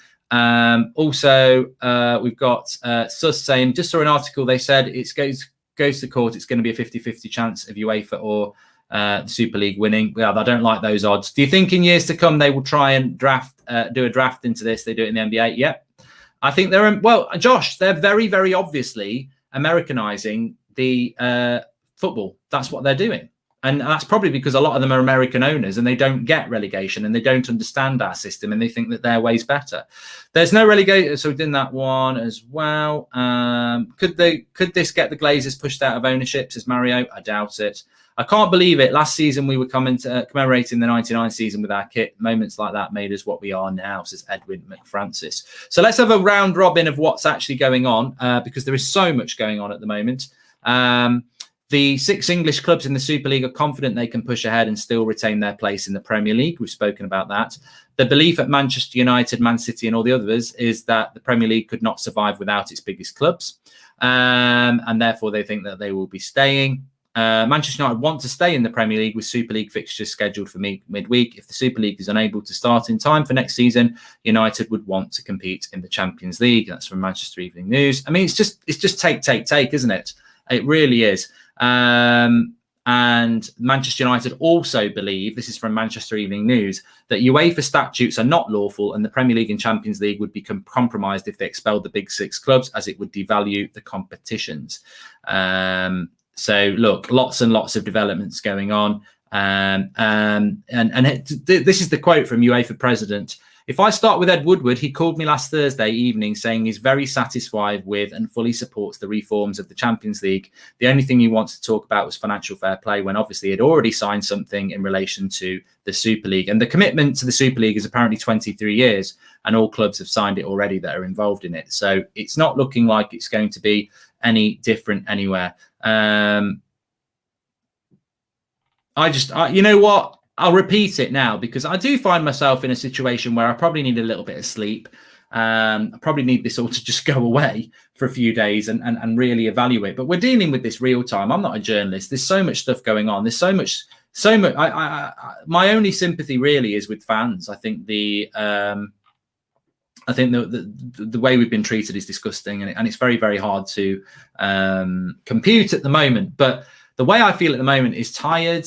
Also, we've got Sus saying, just saw an article, they said it goes to court, it's going to be a 50-50 chance of UEFA or the Super League winning. Yeah, I don't like those odds. Do you think in years to come they will try and do a draft into this? They do it in the NBA. Yep. I think Josh, they're very, very obviously Americanizing the football. That's what they're doing. And that's probably because a lot of them are American owners and they don't get relegation and they don't understand our system and they think that their way's better. There's no relegation. So we did that one as well. Could this get the Glazers pushed out of ownership, says Mario? I doubt it. I can't believe it. Last season, we were commemorating the 99 season with our kit. Moments like that made us what we are now, says Edwin McFrancis. So let's have a round robin of what's actually going on because there is so much going on at the moment. The 6 English clubs in the Super League are confident they can push ahead and still retain their place in the Premier League. We've spoken about that. The belief at Manchester United, Man City and all the others is that the Premier League could not survive without its biggest clubs. And therefore, they think that they will be staying. Manchester United want to stay in the Premier League with Super League fixtures scheduled for midweek. If the Super League is unable to start in time for next season, United would want to compete in the Champions League. That's from Manchester Evening News. I mean, it's just take, isn't it? It really is. And Manchester United also believe, this is from Manchester Evening News, that UEFA statutes are not lawful and the Premier League and Champions League would be compromised if they expelled the big six clubs, as it would devalue the competitions. So look, lots and lots of developments going on. This is the quote from UEFA president. If I start with Ed Woodward, he called me last Thursday evening saying he's very satisfied with and fully supports the reforms of the Champions League. The only thing he wants to talk about was financial fair play, when obviously he'd already signed something in relation to the Super League. And the commitment to the Super League is apparently 23 years, and all clubs have signed it already that are involved in it. So it's not looking like it's going to be any different anywhere. You know what? I'll repeat it now because I do find myself in a situation where I probably need a little bit of sleep. I probably need this all to just go away for a few days and really evaluate. But we're dealing with this real time. I'm not a journalist. There's so much stuff going on. There's so much. My only sympathy really is with fans. I think the way we've been treated is disgusting, and it's very, very hard to compute at the moment. But the way I feel at the moment is tired,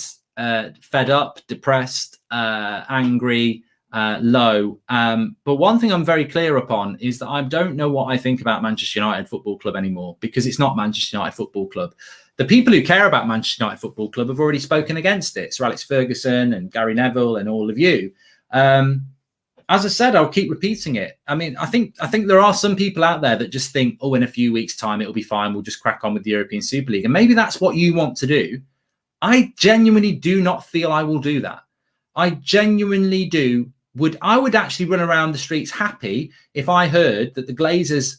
fed up, depressed, angry, low. But one thing I'm very clear upon is that I don't know what I think about Manchester United Football Club anymore, because it's not Manchester United Football Club. The people who care about Manchester United Football Club have already spoken against it. Sir Alex Ferguson and Gary Neville and all of you. As I said, I'll keep repeating it. I mean, I think there are some people out there that just think, oh, in a few weeks' time, it'll be fine. We'll just crack on with the European Super League. And maybe that's what you want to do. I genuinely do not feel I will do that. I genuinely do. I would actually run around the streets happy if I heard that the Glazers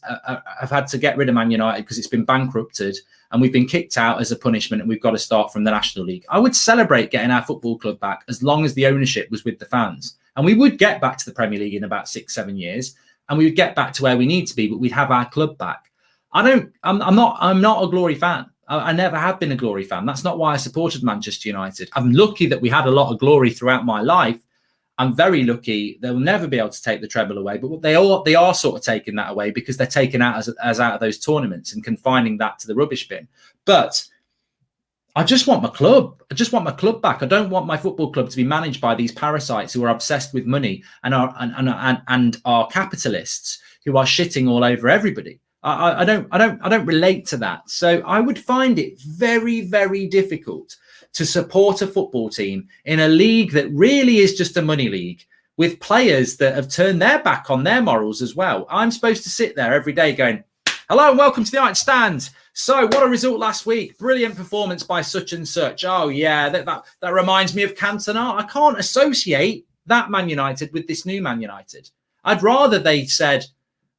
have had to get rid of Man United because it's been bankrupted and we've been kicked out as a punishment and we've got to start from the National League. I would celebrate getting our football club back as long as the ownership was with the fans. And we would get back to the Premier League in about 6-7 years, and we would get back to where we need to be, but we'd have our club back. I'm not a Glory fan. I never have been a Glory fan. That's not why I supported Manchester United. I'm lucky that we had a lot of glory throughout my life. I'm very lucky. They'll never be able to take the treble away, but they are sort of taking that away because they're taken out as out of those tournaments and confining that to the rubbish bin. But I just want my club. I just want my club back. I don't want my football club to be managed by these parasites who are obsessed with money and are capitalists who are shitting all over everybody. I don't relate to that. So I would find it very, very difficult to support a football team in a league that really is just a money league with players that have turned their back on their morals as well. I'm supposed to sit there every day going, hello and welcome to the United Stand. So what a result last week. Brilliant performance by such and such. Oh, yeah, that reminds me of Cantona. I can't associate that Man United with this new Man United. I'd rather they said,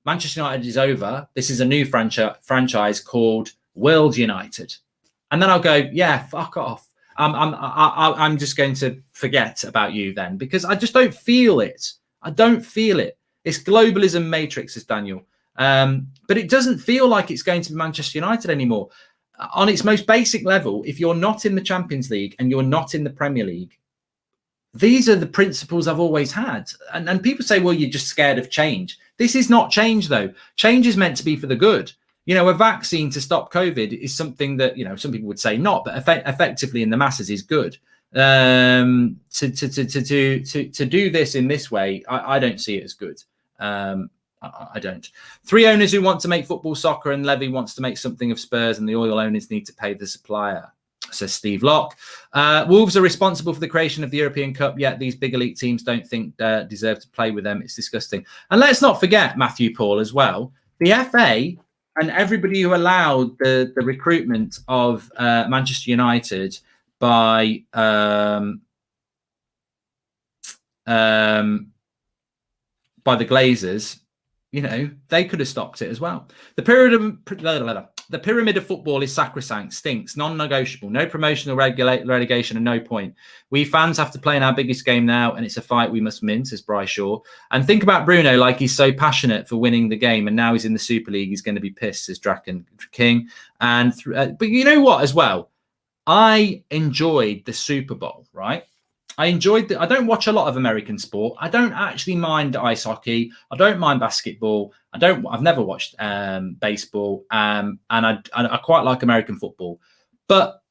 Manchester United is over. This is a new franchise called World United. And then I'll go, yeah, fuck off. I'm just going to forget about you then, because I just don't feel it. I don't feel it. It's globalism matrix, as Daniel. But it doesn't feel like it's going to be Manchester United anymore. On its most basic level, if you're not in the Champions League and you're not in the Premier League, these are the principles I've always had. And people say, well, you're just scared of change. This is not change, though. Change is meant to be for the good. You know, a vaccine to stop COVID is something that, you know, some people would say not, but effectively in the masses is good. To do this in this way, I don't see it as good. I don't. 3 owners who want to make football soccer, and Levy wants to make something of Spurs, and the oil owners need to pay the supplier, says Steve Locke. Wolves are responsible for the creation of the European Cup, yet these big elite teams don't think deserve to play with them. It's disgusting. And let's not forget, Matthew Paul, as well, the FA and everybody who allowed the recruitment of Manchester United by the Glazers, you know, they could have stopped it as well. The pyramid of football is sacrosanct, stinks, non-negotiable, no promotion or relegation, and no point. We fans have to play in our biggest game now, and it's a fight we must win, says Bryce Shaw. And think about Bruno, like he's so passionate for winning the game, and now he's in the Super League, he's going to be pissed, says Draken King. And but you know what, as well, I enjoyed the Super Bowl, right? I don't watch a lot of American sport. I don't actually mind ice hockey. I don't mind basketball. I've never watched baseball. And I quite like American football. But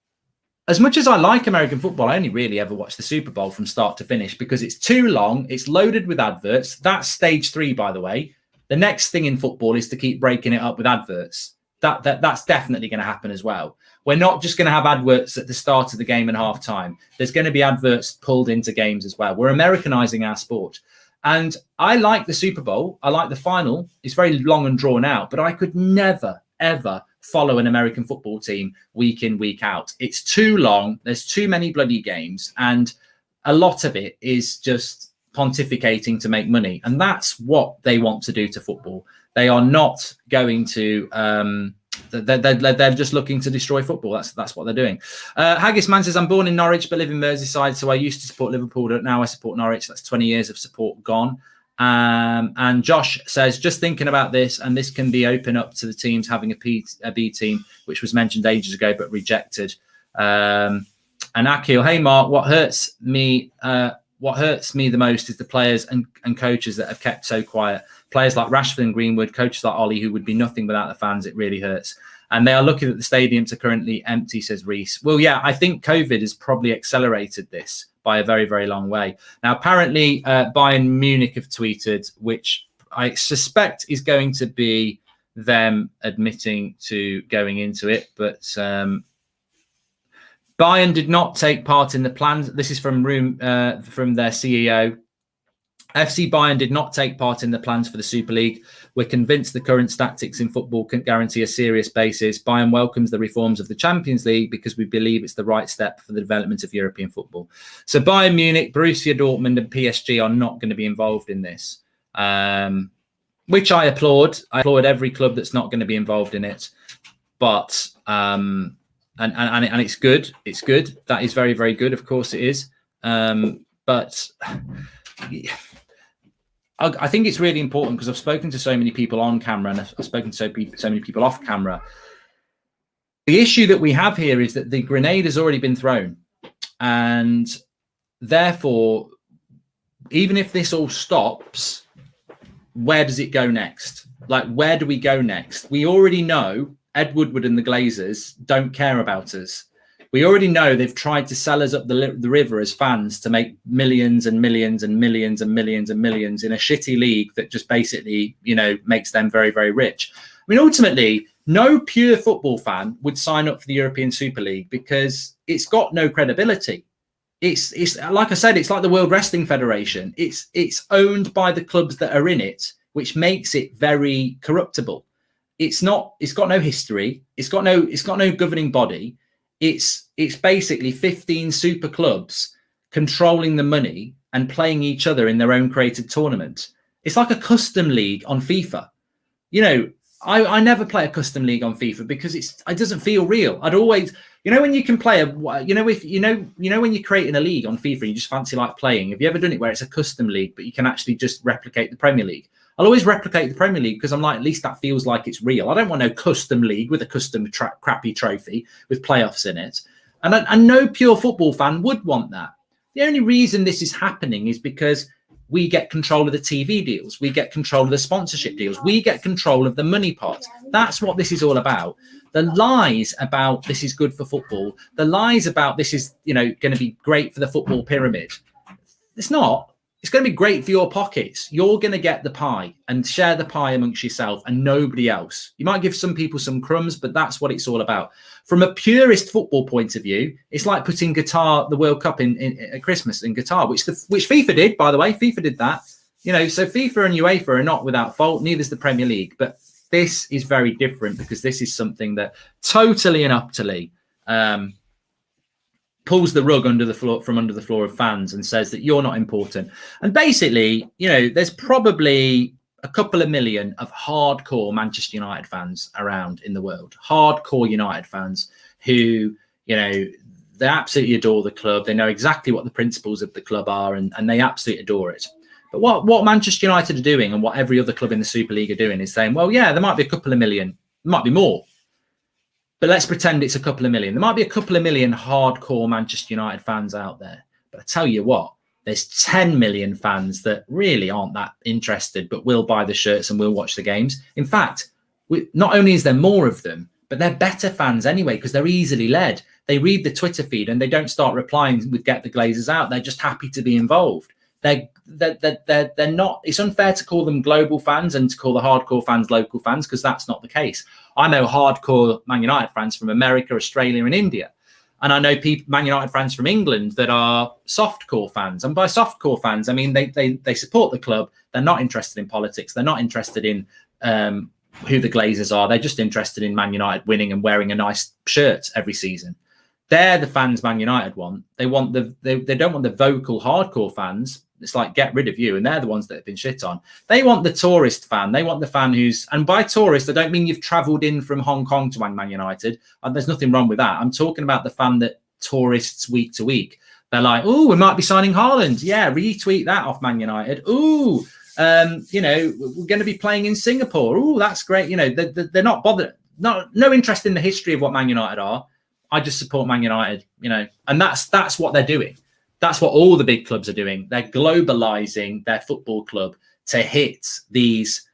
as much as I like American football, I only really ever watch the Super Bowl from start to finish because it's too long. It's loaded with adverts. That's stage 3, by the way. The next thing in football is to keep breaking it up with adverts. That's definitely going to happen as well. We're not just going to have adverts at the start of the game and half time. There's going to be adverts pulled into games as well. We're Americanizing our sport. And I like the Super Bowl. I like the final. It's very long and drawn out, but I could never, ever follow an American football team week in, week out. It's too long. There's too many bloody games. And a lot of it is just pontificating to make money. And that's what they want to do to football. They are not going to... They're just looking to destroy football. That's what they're doing. Haggis Man says, I'm born in Norwich but live in Merseyside, so I used to support Liverpool, but now I support Norwich. That's 20 years of support gone. And Josh says, just thinking about this, and this can be open up to the teams having a B team, which was mentioned ages ago but rejected. And Akil, hey Mark, what hurts me the most is the players and coaches that have kept so quiet. Players like Rashford and Greenwood, coaches like Ollie, who would be nothing without the fans. It really hurts. And they are lucky that the stadiums are currently empty, says Reese. Well, yeah, I think COVID has probably accelerated this by a very, very long way. Now, apparently, Bayern Munich have tweeted, which I suspect is going to be them admitting to going into it. But Bayern did not take part in the plans. This is from their CEO. FC Bayern did not take part in the plans for the Super League. We're convinced the current tactics in football can guarantee a serious basis. Bayern welcomes the reforms of the Champions League because we believe it's the right step for the development of European football. So Bayern Munich, Borussia Dortmund and PSG are not going to be involved in this, which I applaud. I applaud every club that's not going to be involved in it. But and it's good. It's good. That is very, very good. Of course it is. But I think it's really important because I've spoken to so many people on camera and I've spoken to so many people off camera. The issue that we have here is that the grenade has already been thrown. And therefore, even if this all stops, where does it go next? Like, where do we go next? We already know Ed Woodward and the Glazers don't care about us. We already know they've tried to sell us up the river as fans to make millions and millions and millions and millions and millions in a shitty league that just basically, makes them very, very rich. I mean, ultimately, no pure football fan would sign up for the European Super League because it's got no credibility. It's like I said, it's like the World Wrestling Federation. It's owned by the clubs that are in it, which makes it very corruptible. It's got no history. It's got no governing body. It's basically 15 super clubs controlling the money and playing each other in their own created tournament. It's like a custom league on FIFA. I never play a custom league on FIFA because it doesn't feel real. I'd always, when you can play when you're creating a league on FIFA, you just fancy like playing. Have you ever done it where it's a custom league, but you can actually just replicate the Premier League? I'll always replicate the Premier League because I'm like, at least that feels like it's real. I don't want no custom league with a custom crappy trophy with playoffs in it. And no pure football fan would want that. The only reason this is happening is because we get control of the TV deals. We get control of the sponsorship deals. We get control of the money pot. That's what this is all about. The lies about this is good for football, the lies about this is, going to be great for the football pyramid. It's not. It's going to be great for your pockets. You're going to get the pie and share the pie amongst yourself and nobody else. You might give some people some crumbs, but that's what it's all about. From a purist football point of view, it's like putting the World Cup in at Christmas in Qatar, which FIFA did, by the way. FIFA did that. So FIFA and UEFA are not without fault. Neither is the Premier League. But this is very different because this is something that totally and utterly pulls the rug from under the floor of fans and says that you're not important. And basically, there's probably a couple of million of hardcore Manchester United fans around in the world, hardcore United fans who, they absolutely adore the club. They know exactly what the principles of the club are and they absolutely adore it. But what Manchester United are doing and what every other club in the Super League are doing is saying, well, yeah, there might be a couple of million, there might be more. But let's pretend it's a couple of million. There might be a couple of million hardcore Manchester United fans out there. But I tell you what, there's 10 million fans that really aren't that interested, but will buy the shirts and will watch the games. In fact, not only is there more of them, but they're better fans anyway, because they're easily led. They read the Twitter feed and they don't start replying with "get the Glazers out." They're just happy to be involved. They're not. It's unfair to call them global fans and to call the hardcore fans local fans, because that's not the case. I know hardcore Man United fans from America, Australia, and India. And I know Man United fans from England that are softcore fans. And by softcore fans, I mean they support the club. They're not interested in politics. They're not interested in who the Glazers are. They're just interested in Man United winning and wearing a nice shirt every season. They're the fans Man United want. They want they don't want the vocal hardcore fans. It's like, get rid of you. And they're the ones that have been shit on. They want the tourist fan. They want the fan who's, and by tourist, I don't mean you've travelled in from Hong Kong to Man United. And there's nothing wrong with that. I'm talking about the fan that tourists week to week. They're like, oh, we might be signing Haaland. Yeah, retweet that off Man United. Ooh, you know, we're going to be playing in Singapore. Ooh, that's great. You know, they're not bothered. No interest in the history of what Man United are. I just support Man United, you know, and that's what they're doing. That's what all the big clubs are doing. They're globalizing their football club to hit these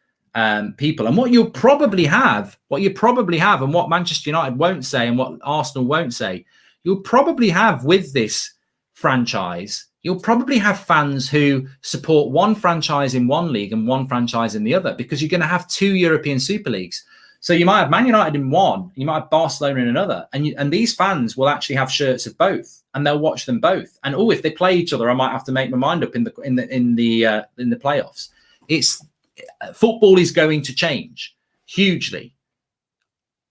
people. And what you'll probably have, and what Manchester United won't say and what Arsenal won't say, you'll probably have with this franchise, you'll probably have fans who support one franchise in one league and one franchise in the other, because you're going to have two European Super Leagues. So you might have Man United in one, you might have Barcelona in another, and these fans will actually have shirts of both, and they'll watch them both. And oh, if they play each other, I might have to make my mind up in the playoffs. Football is going to change hugely.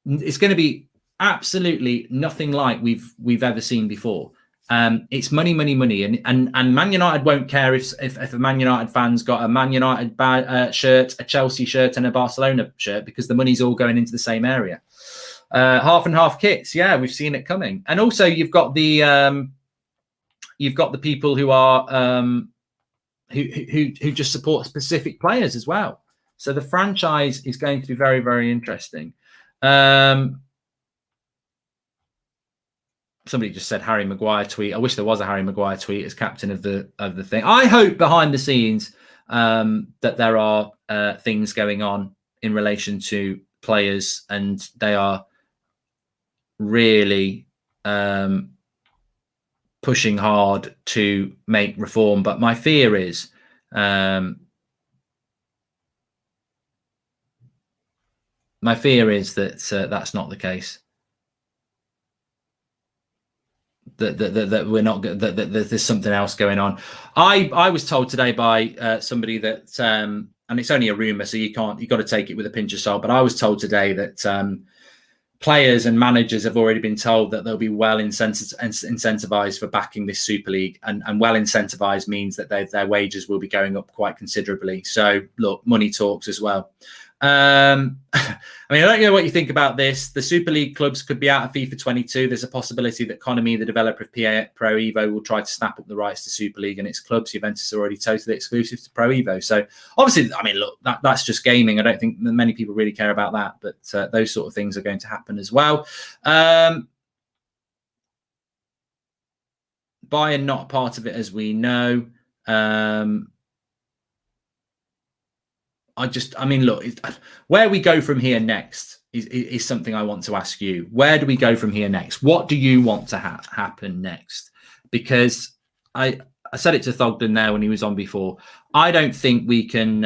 It's going to be absolutely nothing like we've ever seen before. It's money, money, money, and Man United won't care if a Man United fan's got a Man United shirt, a Chelsea shirt, and a Barcelona shirt, because the money's all going into the same area. Half and half kits, yeah, we've seen it coming. And also you've got the people who are who just support specific players as well. So the franchise is going to be very, very interesting. Somebody just said Harry Maguire tweet. I wish there was a Harry Maguire tweet as captain of the thing. I hope behind the scenes that there are things going on in relation to players, and they are really pushing hard to make reform. But my fear is that that's not the case. That we're not that there's something else going on. I was told today by somebody that and it's only a rumor, so you've got to take it with a pinch of salt, but I was told today that players and managers have already been told that they'll be well incentivized for backing this Super League, and well incentivized means that their wages will be going up quite considerably. So look, money talks as well. I mean, I don't know what you think about this. The Super League clubs could be out of FIFA 22. There's a possibility that Konami, the developer of Pro Evo, will try to snap up the rights to Super League and its clubs. Juventus are already totally exclusive to Pro Evo. So obviously, I mean, look, that's just gaming. I don't think many people really care about that, but those sort of things are going to happen as well. Bayern not part of it, as we know. I mean, look, where we go from here next is something I want to ask you. Where do we go from here next? What do you want to happen next? Because I said it to Thogden there when he was on before. I don't think we can.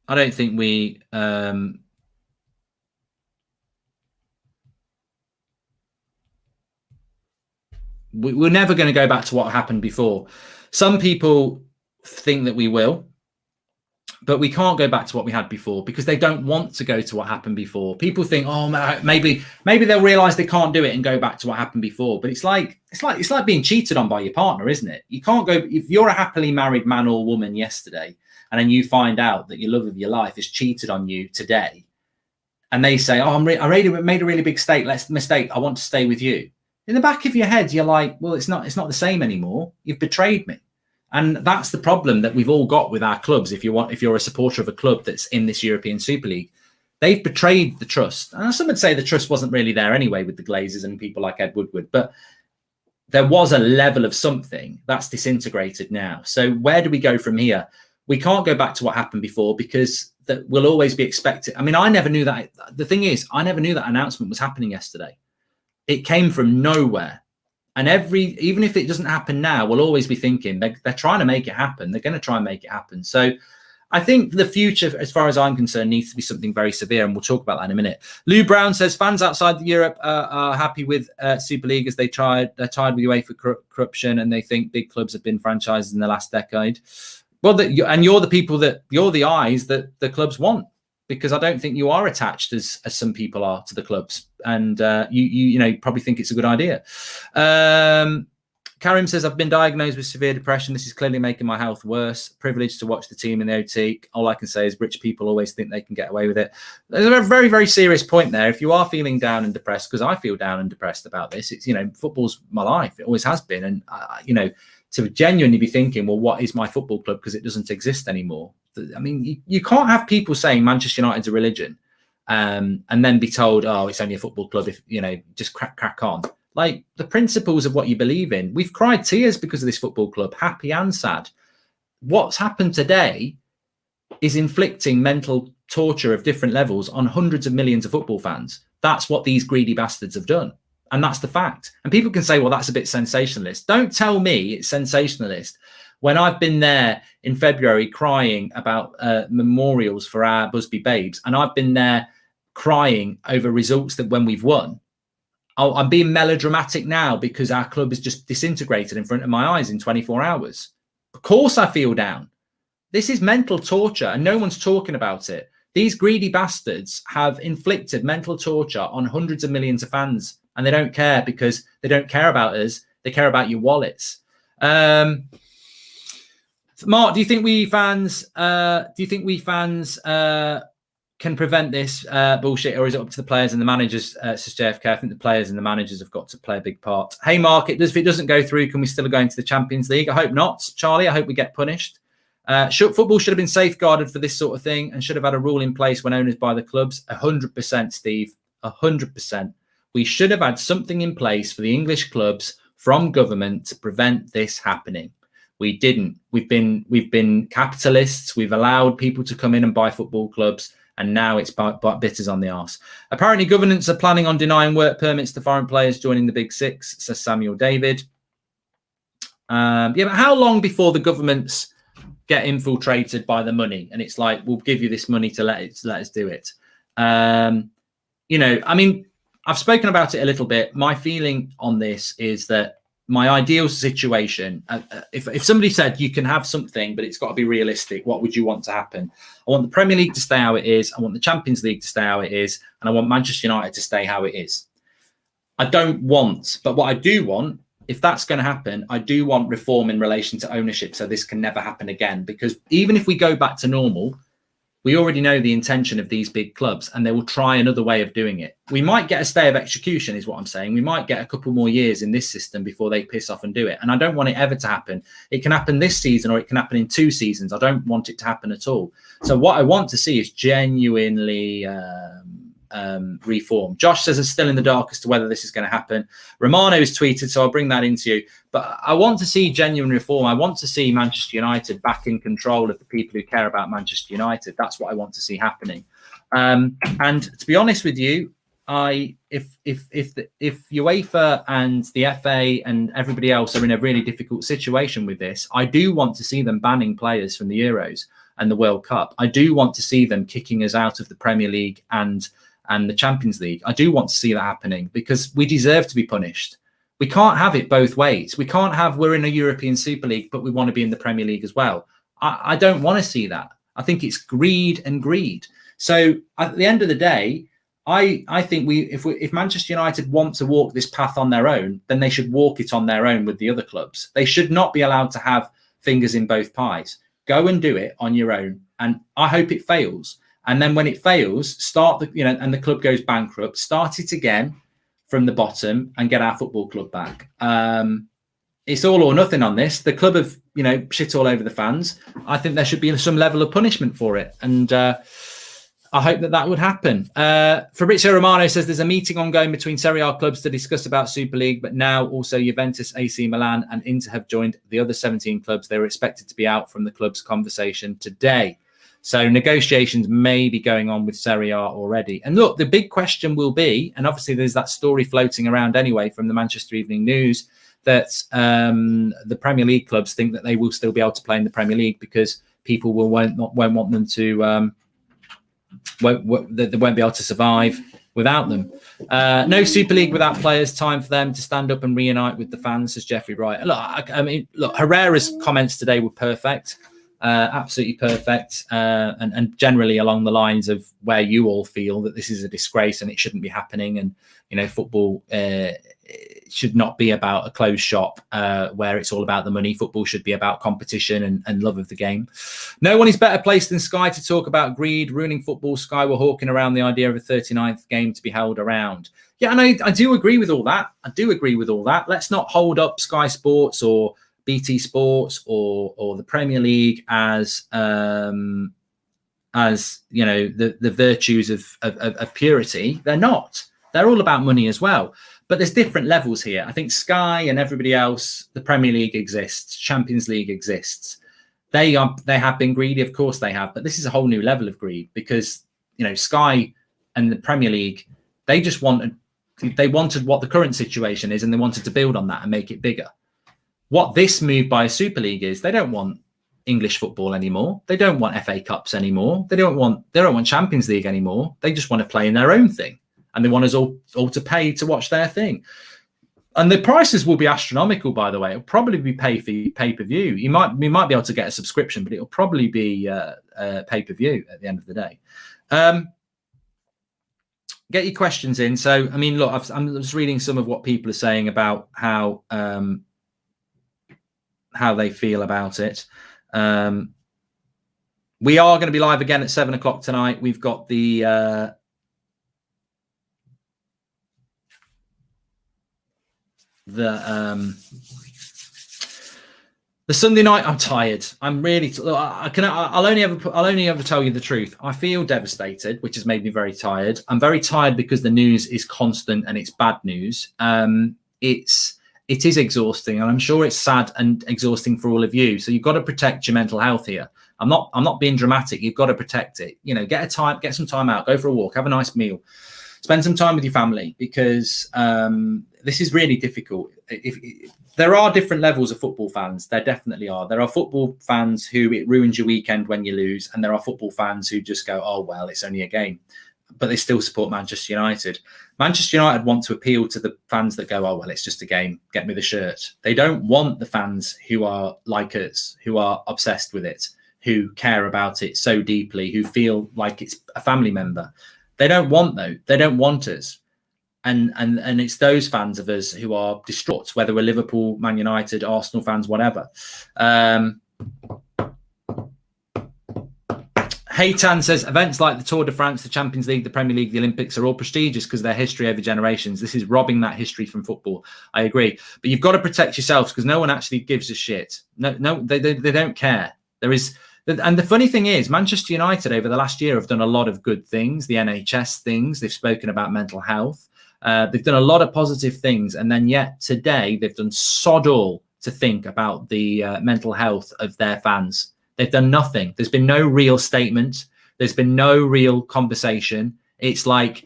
I don't think we. We're never going to go back to what happened before. Some people think that we will, but we can't go back to what we had before because they don't want to go to what happened before. People think, oh, maybe they'll realize they can't do it and go back to what happened before. But it's like being cheated on by your partner, isn't it? You can't go if you're a happily married man or woman yesterday, and then you find out that your love of your life is cheated on you today, and they say, oh, I made a really big mistake. I want to stay with you. in the back of your head, you're like, well, it's not the same anymore. You've betrayed me. And that's the problem that we've all got with our clubs. If you're a supporter of a club that's in this European Super League, they've betrayed the trust. And some would say the trust wasn't really there anyway with the Glazers and people like Ed Woodward, but there was a level of something that's disintegrated now. So where do we go from here? We can't go back to what happened before, because that will always be expected. I mean, I never knew that. The thing is, I never knew that announcement was happening yesterday. It came from nowhere. And even if it doesn't happen now, we'll always be thinking they're trying to make it happen. They're going to try and make it happen. So I think the future, as far as I'm concerned, needs to be something very severe. And we'll talk about that in a minute. Lou Brown says fans outside Europe are happy with Super League as they're tired with UEFA corruption, and they think big clubs have been franchises in the last decade. Well, and you're the eyes that the clubs want, because I don't think you are attached as some people are to the clubs, and you probably think it's a good idea. Karim says, I've been diagnosed with severe depression. This is clearly making my health worse. Privileged to watch the team in the OT. All I can say is rich people always think they can get away with it. There's a very, very serious point there. If you are feeling down and depressed, because I feel down and depressed about this, it's, football's my life. It always has been. And, to genuinely be thinking, well, what is my football club? Because it doesn't exist anymore. I mean, you can't have people saying Manchester United's a religion and then be told, oh, it's only a football club, if just crack on. Like, the principles of what you believe in. We've cried tears because of this football club, happy and sad. What's happened today is inflicting mental torture of different levels on hundreds of millions of football fans. That's what these greedy bastards have done. And that's the fact. And people can say, well, that's a bit sensationalist. Don't tell me it's sensationalist when I've been there in February crying about memorials for our Busby babes. And I've been there crying over results that when we've won. I'm being melodramatic now because our club is just disintegrated in front of my eyes in 24 hours. Of course I feel down. This is mental torture and no one's talking about it. These greedy bastards have inflicted mental torture on hundreds of millions of fans, and they don't care because they don't care about us. They care about your wallets. Mark, do you think we fans can prevent this bullshit, or is it up to the players and the managers? Says JFK. I think the players and the managers have got to play a big part. Hey, Mark, if it doesn't go through, can we still go into the Champions League? I hope not. Charlie, I hope we get punished. Football should have been safeguarded for this sort of thing and should have had a rule in place when owners buy the clubs. 100%, Steve. 100%. We should have had something in place for the English clubs from government to prevent this happening. We didn't. We've been capitalists. We've allowed people to come in and buy football clubs, and now it's bitters on the arse. Apparently, governments are planning on denying work permits to foreign players joining the Big Six, says Samuel David. But how long before the governments get infiltrated by the money? And it's like, we'll give you this money to let us do it. I mean, I've spoken about it a little bit. My feeling on this is that my ideal situation, if somebody said you can have something, but it's got to be realistic, what would you want to happen? I want the Premier League to stay how it is. I want the Champions League to stay how it is. And I want Manchester United to stay how it is. I don't want, but what I do want, if that's going to happen, I do want reform in relation to ownership so this can never happen again. Because even if we go back to normal, we already know the intention of these big clubs and they will try another way of doing it. We might get a stay of execution is what I'm saying. We might get a couple more years in this system before they piss off and do it. And I don't want it ever to happen. It can happen this season or it can happen in 2 seasons. I don't want it to happen at all. So what I want to see is genuinely reform. Josh says it's still in the dark as to whether this is going to happen. Romano has tweeted, so I'll bring that into you. But I want to see genuine reform. I want to see Manchester United back in control of the people who care about Manchester United. That's what I want to see happening. And to be honest with you, if UEFA and the FA and everybody else are in a really difficult situation with this, I do want to see them banning players from the Euros and the World Cup. I do want to see them kicking us out of the Premier League and the Champions League. I do want to see that happening because we deserve to be punished. We can't have it both ways. We can't have, we're in a European Super League, but we want to be in the Premier League as well. I don't want to see that. I think it's greed and greed. So at the end of the day, I think if Manchester United want to walk this path on their own, then they should walk it on their own with the other clubs. They should not be allowed to have fingers in both pies. Go and do it on your own. And I hope it fails. And then when it fails, and the club goes bankrupt, start it again from the bottom and get our football club back. It's all or nothing on this. The club have, shit all over the fans. I think there should be some level of punishment for it. And I hope that would happen. Fabrizio Romano says there's a meeting ongoing between Serie A clubs to discuss about Super League, but now also Juventus, AC Milan and Inter have joined the other 17 clubs. They were expected to be out from the club's conversation today. So negotiations may be going on with Serie A already. And look, the big question will be, and obviously there's that story floating around anyway from the Manchester Evening News, that the Premier League clubs think that they will still be able to play in the Premier League because people won't want them to, they won't be able to survive without them. No Super League without players. Time for them to stand up and reunite with the fans, says Jeffrey Wright. Look, Herrera's comments today were perfect. Absolutely perfect, and generally along the lines of where you all feel that this is a disgrace and it shouldn't be happening, and football should not be about a closed shop where it's all about the money. Football should be about competition and love of the game. No one is better placed than Sky to talk about greed ruining football. Sky were hawking around the idea of a 39th game to be held around. Yeah, and I do agree with all that. Let's not hold up Sky Sports or BT Sports or the Premier League as the virtues of purity. They're not. They're all about money as well. But there's different levels here. I think Sky and everybody else, the Premier League exists, Champions League exists. They have been greedy, of course they have, but this is a whole new level of greed because Sky and the Premier League, they wanted what the current situation is, and they wanted to build on that and make it bigger. What this move by a Super League is, they don't want English football anymore. They don't want FA Cups anymore. They don't want Champions League anymore. They just want to play in their own thing. And they want us all to pay to watch their thing. And the prices will be astronomical, by the way. It'll probably be pay-per-view. We might be able to get a subscription, but it'll probably be pay-per-view at the end of the day. Get your questions in. So, I mean, look, I'm just reading some of what people are saying about how they feel about it. We are going to be live again at 7 o'clock tonight. We've got the Sunday night. I'm tired. I'm really. I'll only ever tell you the truth. I feel devastated, which has made me very tired. I'm very tired because the news is constant and it's bad news. It is exhausting, and I'm sure it's sad and exhausting for all of you. So you've got to protect your mental health here. I'm not being dramatic. You've got to protect it. Get some time out, go for a walk, have a nice meal, spend some time with your family, because this is really difficult. If there are different levels of football fans, there definitely are. There are football fans who it ruins your weekend when you lose, and there are football fans who just go, "Oh well, it's only a game," but they still support Manchester United. Manchester United want to appeal to the fans that go, "Oh well, it's just a game. Get me the shirt." They don't want the fans who are like us, who are obsessed with it, who care about it so deeply, who feel like it's a family member. They don't want us. And it's those fans of us who are distraught, whether we're Liverpool, Man United, Arsenal fans, whatever. Haytan says, events like the Tour de France, the Champions League, the Premier League, the Olympics are all prestigious because of their history over generations. This is robbing that history from football. I agree. But you've got to protect yourselves because no one actually gives a shit. No, they don't care. And the funny thing is, Manchester United over the last year have done a lot of good things, the NHS things. They've spoken about mental health. They've done a lot of positive things. And then yet today, they've done sod all to think about the mental health of their fans. They've done nothing. There's been no real statement. There's been no real conversation. It's like,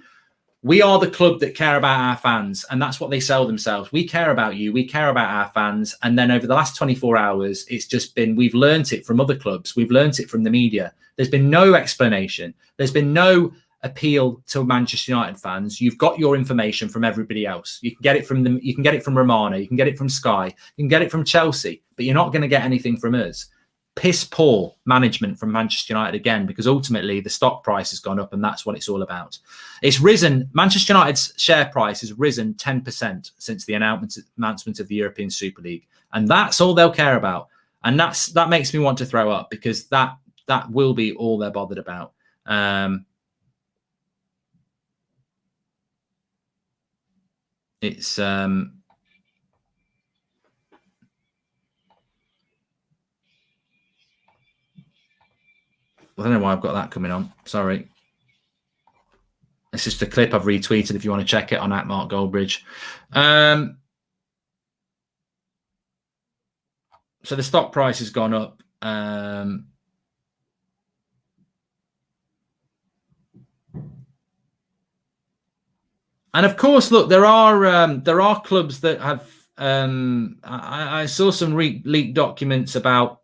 we are the club that care about our fans. And that's what they sell themselves. We care about you. We care about our fans. And then over the last 24 hours, it's just been, we've learnt it from other clubs. We've learnt it from the media. There's been no explanation. There's been no appeal to Manchester United fans. You've got your information from everybody else. You can get it from them. You can get it from Romano. You can get it from Sky. You can get it from Chelsea, but you're not going to get anything from us. Piss poor management from Manchester United again, because ultimately the stock price has gone up and that's what it's all about. It's risen. Manchester United's share price has risen 10% since the announcement of the European Super League. And that's all they'll care about. And that makes me want to throw up, because that will be all they're bothered about. It's I don't know why I've got that coming on. Sorry. It's just a clip I've retweeted if you want to check it on @MarkGoldbridge. So the stock price has gone up. And of course, look, there are clubs that have. I saw some leaked documents about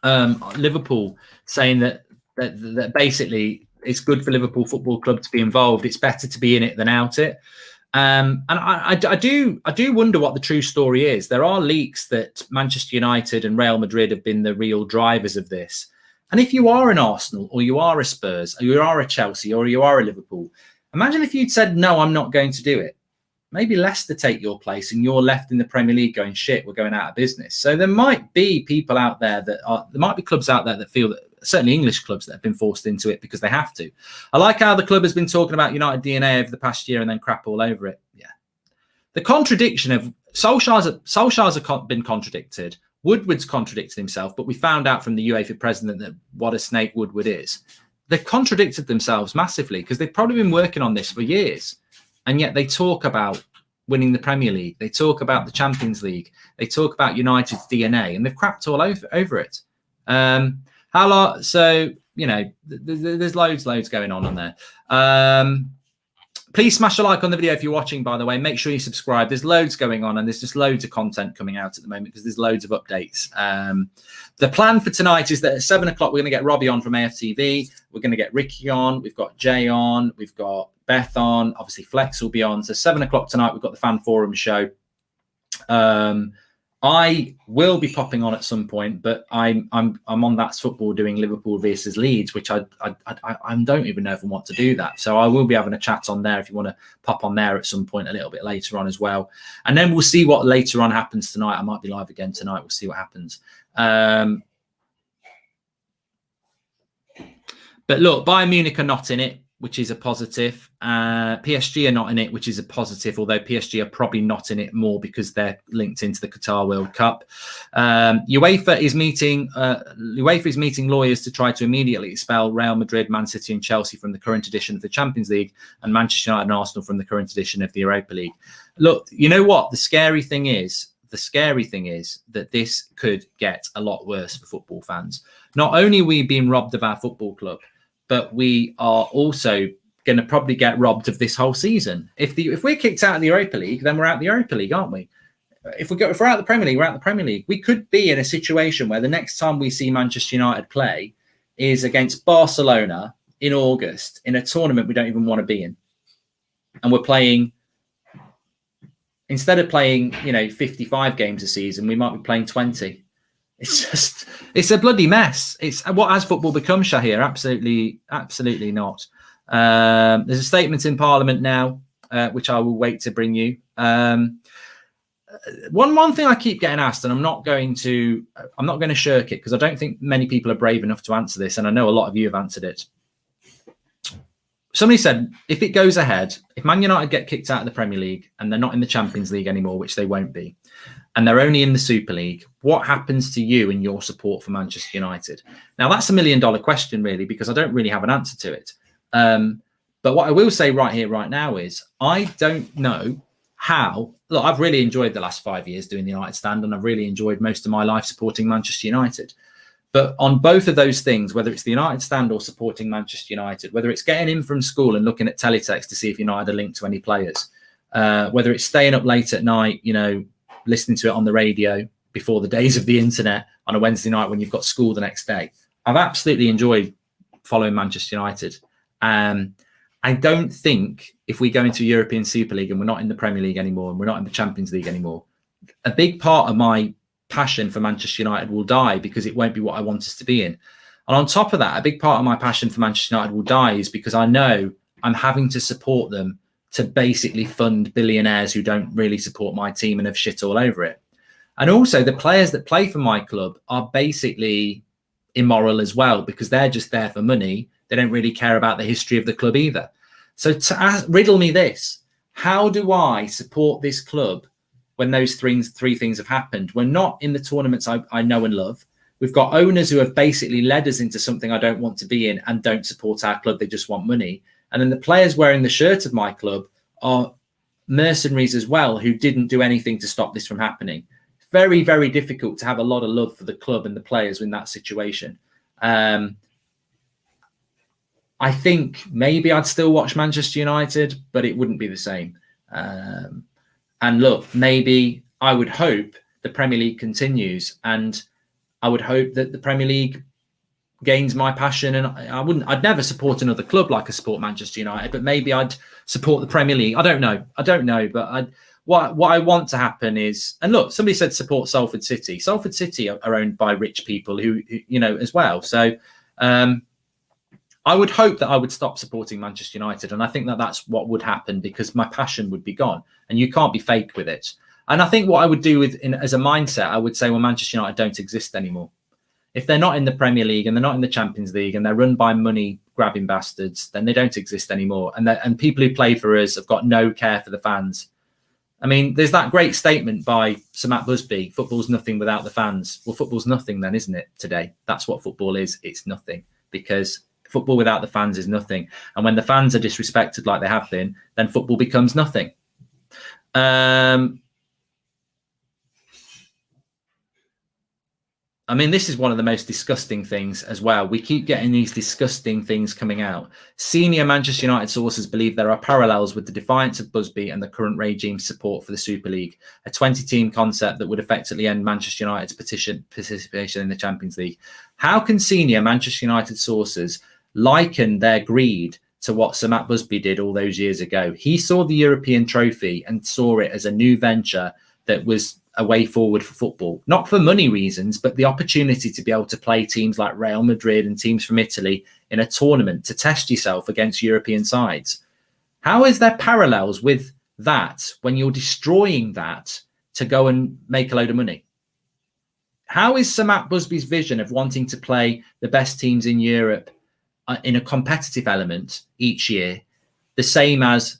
Liverpool saying that basically it's good for Liverpool Football Club to be involved. It's better to be in it than out it. And I do wonder what the true story is. There are leaks that Manchester United and Real Madrid have been the real drivers of this. And if you are an Arsenal or you are a Spurs or you are a Chelsea or you are a Liverpool, imagine if you'd said, no, I'm not going to do it. Maybe Leicester take your place and you're left in the Premier League going, shit, we're going out of business. So there might be people out there there might be clubs out there that feel that, certainly English clubs that have been forced into it because they have to. I like how the club has been talking about United DNA over the past year and then crap all over it. Yeah. The contradiction of Solskjaer's been contradicted. Woodward's contradicted himself, but we found out from the UEFA president that what a snake Woodward is. They've contradicted themselves massively because they've probably been working on this for years. And yet they talk about winning the Premier League. They talk about the Champions League. They talk about United's DNA, and they've crapped all over it. So, you know, there's loads going on there. Please smash a like on the video if you're watching, by the way. Make sure you subscribe. There's loads going on, and there's just loads of content coming out at the moment because there's loads of updates. The plan for tonight is that at 7 o'clock, we're going to get Robbie on from AFTV. We're going to get Ricky on. We've got Jay on. We've got Beth on. Obviously, Flex will be on. So 7 o'clock tonight, we've got the Fan Forum show. I will be popping on at some point, but I'm on That's Football doing Liverpool versus Leeds, which I don't even know if I want to do that. So I will be having a chat on there if you want to pop on there at some point a little bit later on as well. And then we'll see what later on happens tonight. I might be live again tonight. We'll see what happens. But look, Bayern Munich are not in it, which is a positive. PSG are not in it, which is a positive, although PSG are probably not in it more because they're linked into the Qatar World Cup. UEFA is meeting lawyers to try to immediately expel Real Madrid, Man City and Chelsea from the current edition of the Champions League and Manchester United and Arsenal from the current edition of the Europa League. Look, you know what? The scary thing is that this could get a lot worse for football fans. Not only are we being robbed of our football club, but we are also going to probably get robbed of this whole season. If we're kicked out of the Europa League, then we're out of the Europa League, aren't we? If we're out of the Premier League, we're out of the Premier League. We could be in a situation where the next time we see Manchester United play is against Barcelona in August in a tournament we don't even want to be in, and we're playing. Instead of playing, 55 games a season, we might be playing 20. It's a bloody mess. It's what has football become, Shahir? Absolutely not. There's a statement in Parliament now, which I will wait to bring you. One thing I keep getting asked, and I'm not going to shirk it because I don't think many people are brave enough to answer this, and I know a lot of you have answered it. Somebody said, if it goes ahead, if Man United get kicked out of the Premier League and they're not in the Champions League anymore, which they won't be, and they're only in the Super League, what happens to you and your support for Manchester United? Now, that's $1 million question, really, because I don't really have an answer to it. But what I will say right here, right now is I don't know how. Look, I've really enjoyed the last 5 years doing the United Stand, and I've really enjoyed most of my life supporting Manchester United. But on both of those things, whether it's the United Stand or supporting Manchester United, whether it's getting in from school and looking at teletext to see if United are linked to any players, whether it's staying up late at night, listening to it on the radio before the days of the internet on a Wednesday night when you've got school the next day, I've absolutely enjoyed following Manchester United. I don't think if we go into a European Super League and we're not in the Premier League anymore and we're not in the Champions League anymore, a big part of my passion for Manchester United will die because it won't be what I want us to be in. And on top of that, a big part of my passion for Manchester United will die is because I know I'm having to support them to basically fund billionaires who don't really support my team and have shit all over it. And also the players that play for my club are basically immoral as well because they're just there for money. They don't really care about the history of the club either. So riddle me this. how do I support this club when those three things have happened? We're not in the tournaments I know and love. We've got owners who have basically led us into something I don't want to be in and don't support our club. They just want money. And then the players wearing the shirt of my club are mercenaries as well, who didn't do anything to stop this from happening. Very, very difficult to have a lot of love for the club and the players in that situation. I think maybe I'd still watch Manchester United, but it wouldn't be the same. And look, maybe I would hope the Premier League continues, and I would hope that the Premier League gains my passion. And I'd never support another club like I support Manchester United, but maybe I'd support the Premier League. I don't know, but what I want to happen is, and look, somebody said support Salford City. Salford City are owned by rich people who as well. So I would hope that I would stop supporting Manchester United. And I think that that's what would happen, because my passion would be gone, and you can't be fake with it. And I think what I would do as a mindset, I would say, well, Manchester United don't exist anymore. If they're not in the Premier League and they're not in the Champions League and they're run by money grabbing bastards, then they don't exist anymore. And people who play for us have got no care for the fans. I mean, there's that great statement by Sir Matt Busby, football's nothing without the fans. Well, football's nothing then, isn't it, today? That's what football is. It's nothing, because football without the fans is nothing. And when the fans are disrespected like they have been, then football becomes nothing. I mean, this is one of the most disgusting things as well. We keep getting these disgusting things coming out. Senior Manchester United sources believe there are parallels with the defiance of Busby and the current regime's support for the Super League, a 20-team concept that would effectively end Manchester United's participation in the Champions League. How can senior Manchester United sources liken their greed to what Sir Matt Busby did all those years ago? He saw the European trophy and saw it as a new venture that was a way forward for football, not for money reasons, but the opportunity to be able to play teams like Real Madrid and teams from Italy in a tournament to test yourself against European sides. How is there parallels with that when you're destroying that to go and make a load of money? How is Sir Matt Busby's vision of wanting to play the best teams in Europe in a competitive element each year the same as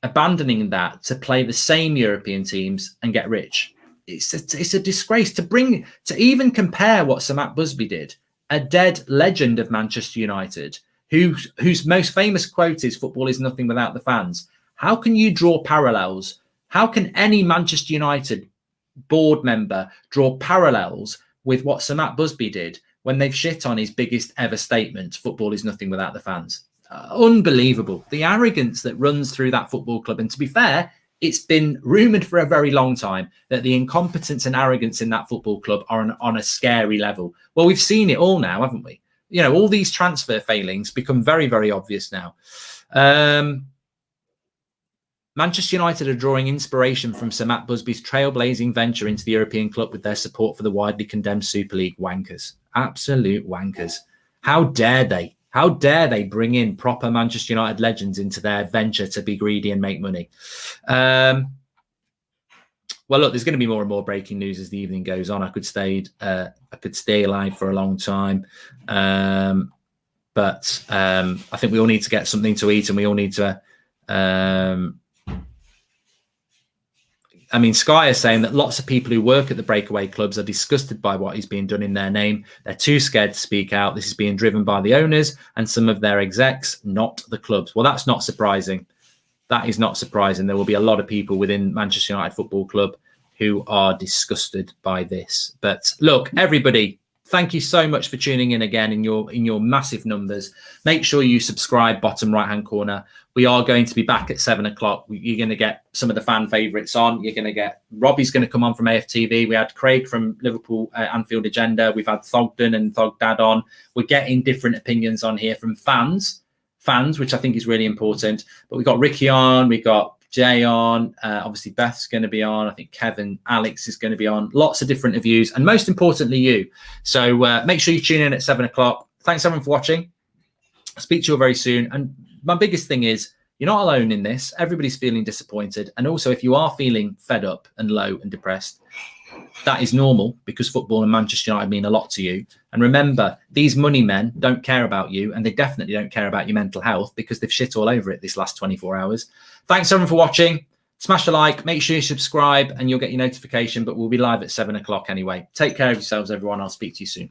abandoning that to play the same European teams and get rich? It's a disgrace to even compare what Sir Matt Busby did, a dead legend of Manchester United, whose most famous quote is "Football is nothing without the fans." How can you draw parallels? How can any Manchester United board member draw parallels with what Sir Matt Busby did when they've shit on his biggest ever statement, "Football is nothing without the fans"? Unbelievable. The arrogance that runs through that football club. And to be fair, it's been rumoured for a very long time that the incompetence and arrogance in that football club are on a scary level. Well, we've seen it all now, haven't we? All these transfer failings become very, very obvious now. Manchester United are drawing inspiration from Sir Matt Busby's trailblazing venture into the European club with their support for the widely condemned Super League. Wankers. Absolute wankers. How dare they? How dare they bring in proper Manchester United legends into their venture to be greedy and make money? Well, look, there's going to be more and more breaking news as the evening goes on. I could stay alive for a long time, but I think we all need to get something to eat, and we all need to. I mean, Sky is saying that lots of people who work at the breakaway clubs are disgusted by what is being done in their name. They're too scared to speak out. This is being driven by the owners and some of their execs, not the clubs. Well, that's not surprising. That is not surprising. There will be a lot of people within Manchester United Football Club who are disgusted by this. But look, everybody, thank you so much for tuning in again in your massive numbers. Make sure you subscribe, bottom right-hand corner. We are going to be back at 7 o'clock. You're going to get some of the fan favourites on. You're going to get Robbie's going to come on from AFTV. We had Craig from Liverpool Anfield Agenda. We've had Thogden and Thogdad on. We're getting different opinions on here from fans, which I think is really important. But we've got Ricky on. We've got Jay on. Obviously, Beth's going to be on. I think Kevin, Alex is going to be on. Lots of different reviews. And most importantly, you. So make sure you tune in at 7 o'clock. Thanks, everyone, for watching. I'll speak to you all very soon. And my biggest thing is, you're not alone in this. Everybody's feeling disappointed. And also, if you are feeling fed up and low and depressed, That is normal because football and Manchester United mean a lot to you. And remember, these money men don't care about you, and they definitely don't care about your mental health because they've shit all over it this last 24 hours. Thanks everyone for watching. Smash a like, make sure you subscribe, and you'll get your notification, but we'll be live at 7 o'clock anyway. Take care of yourselves, everyone. I'll speak to you soon.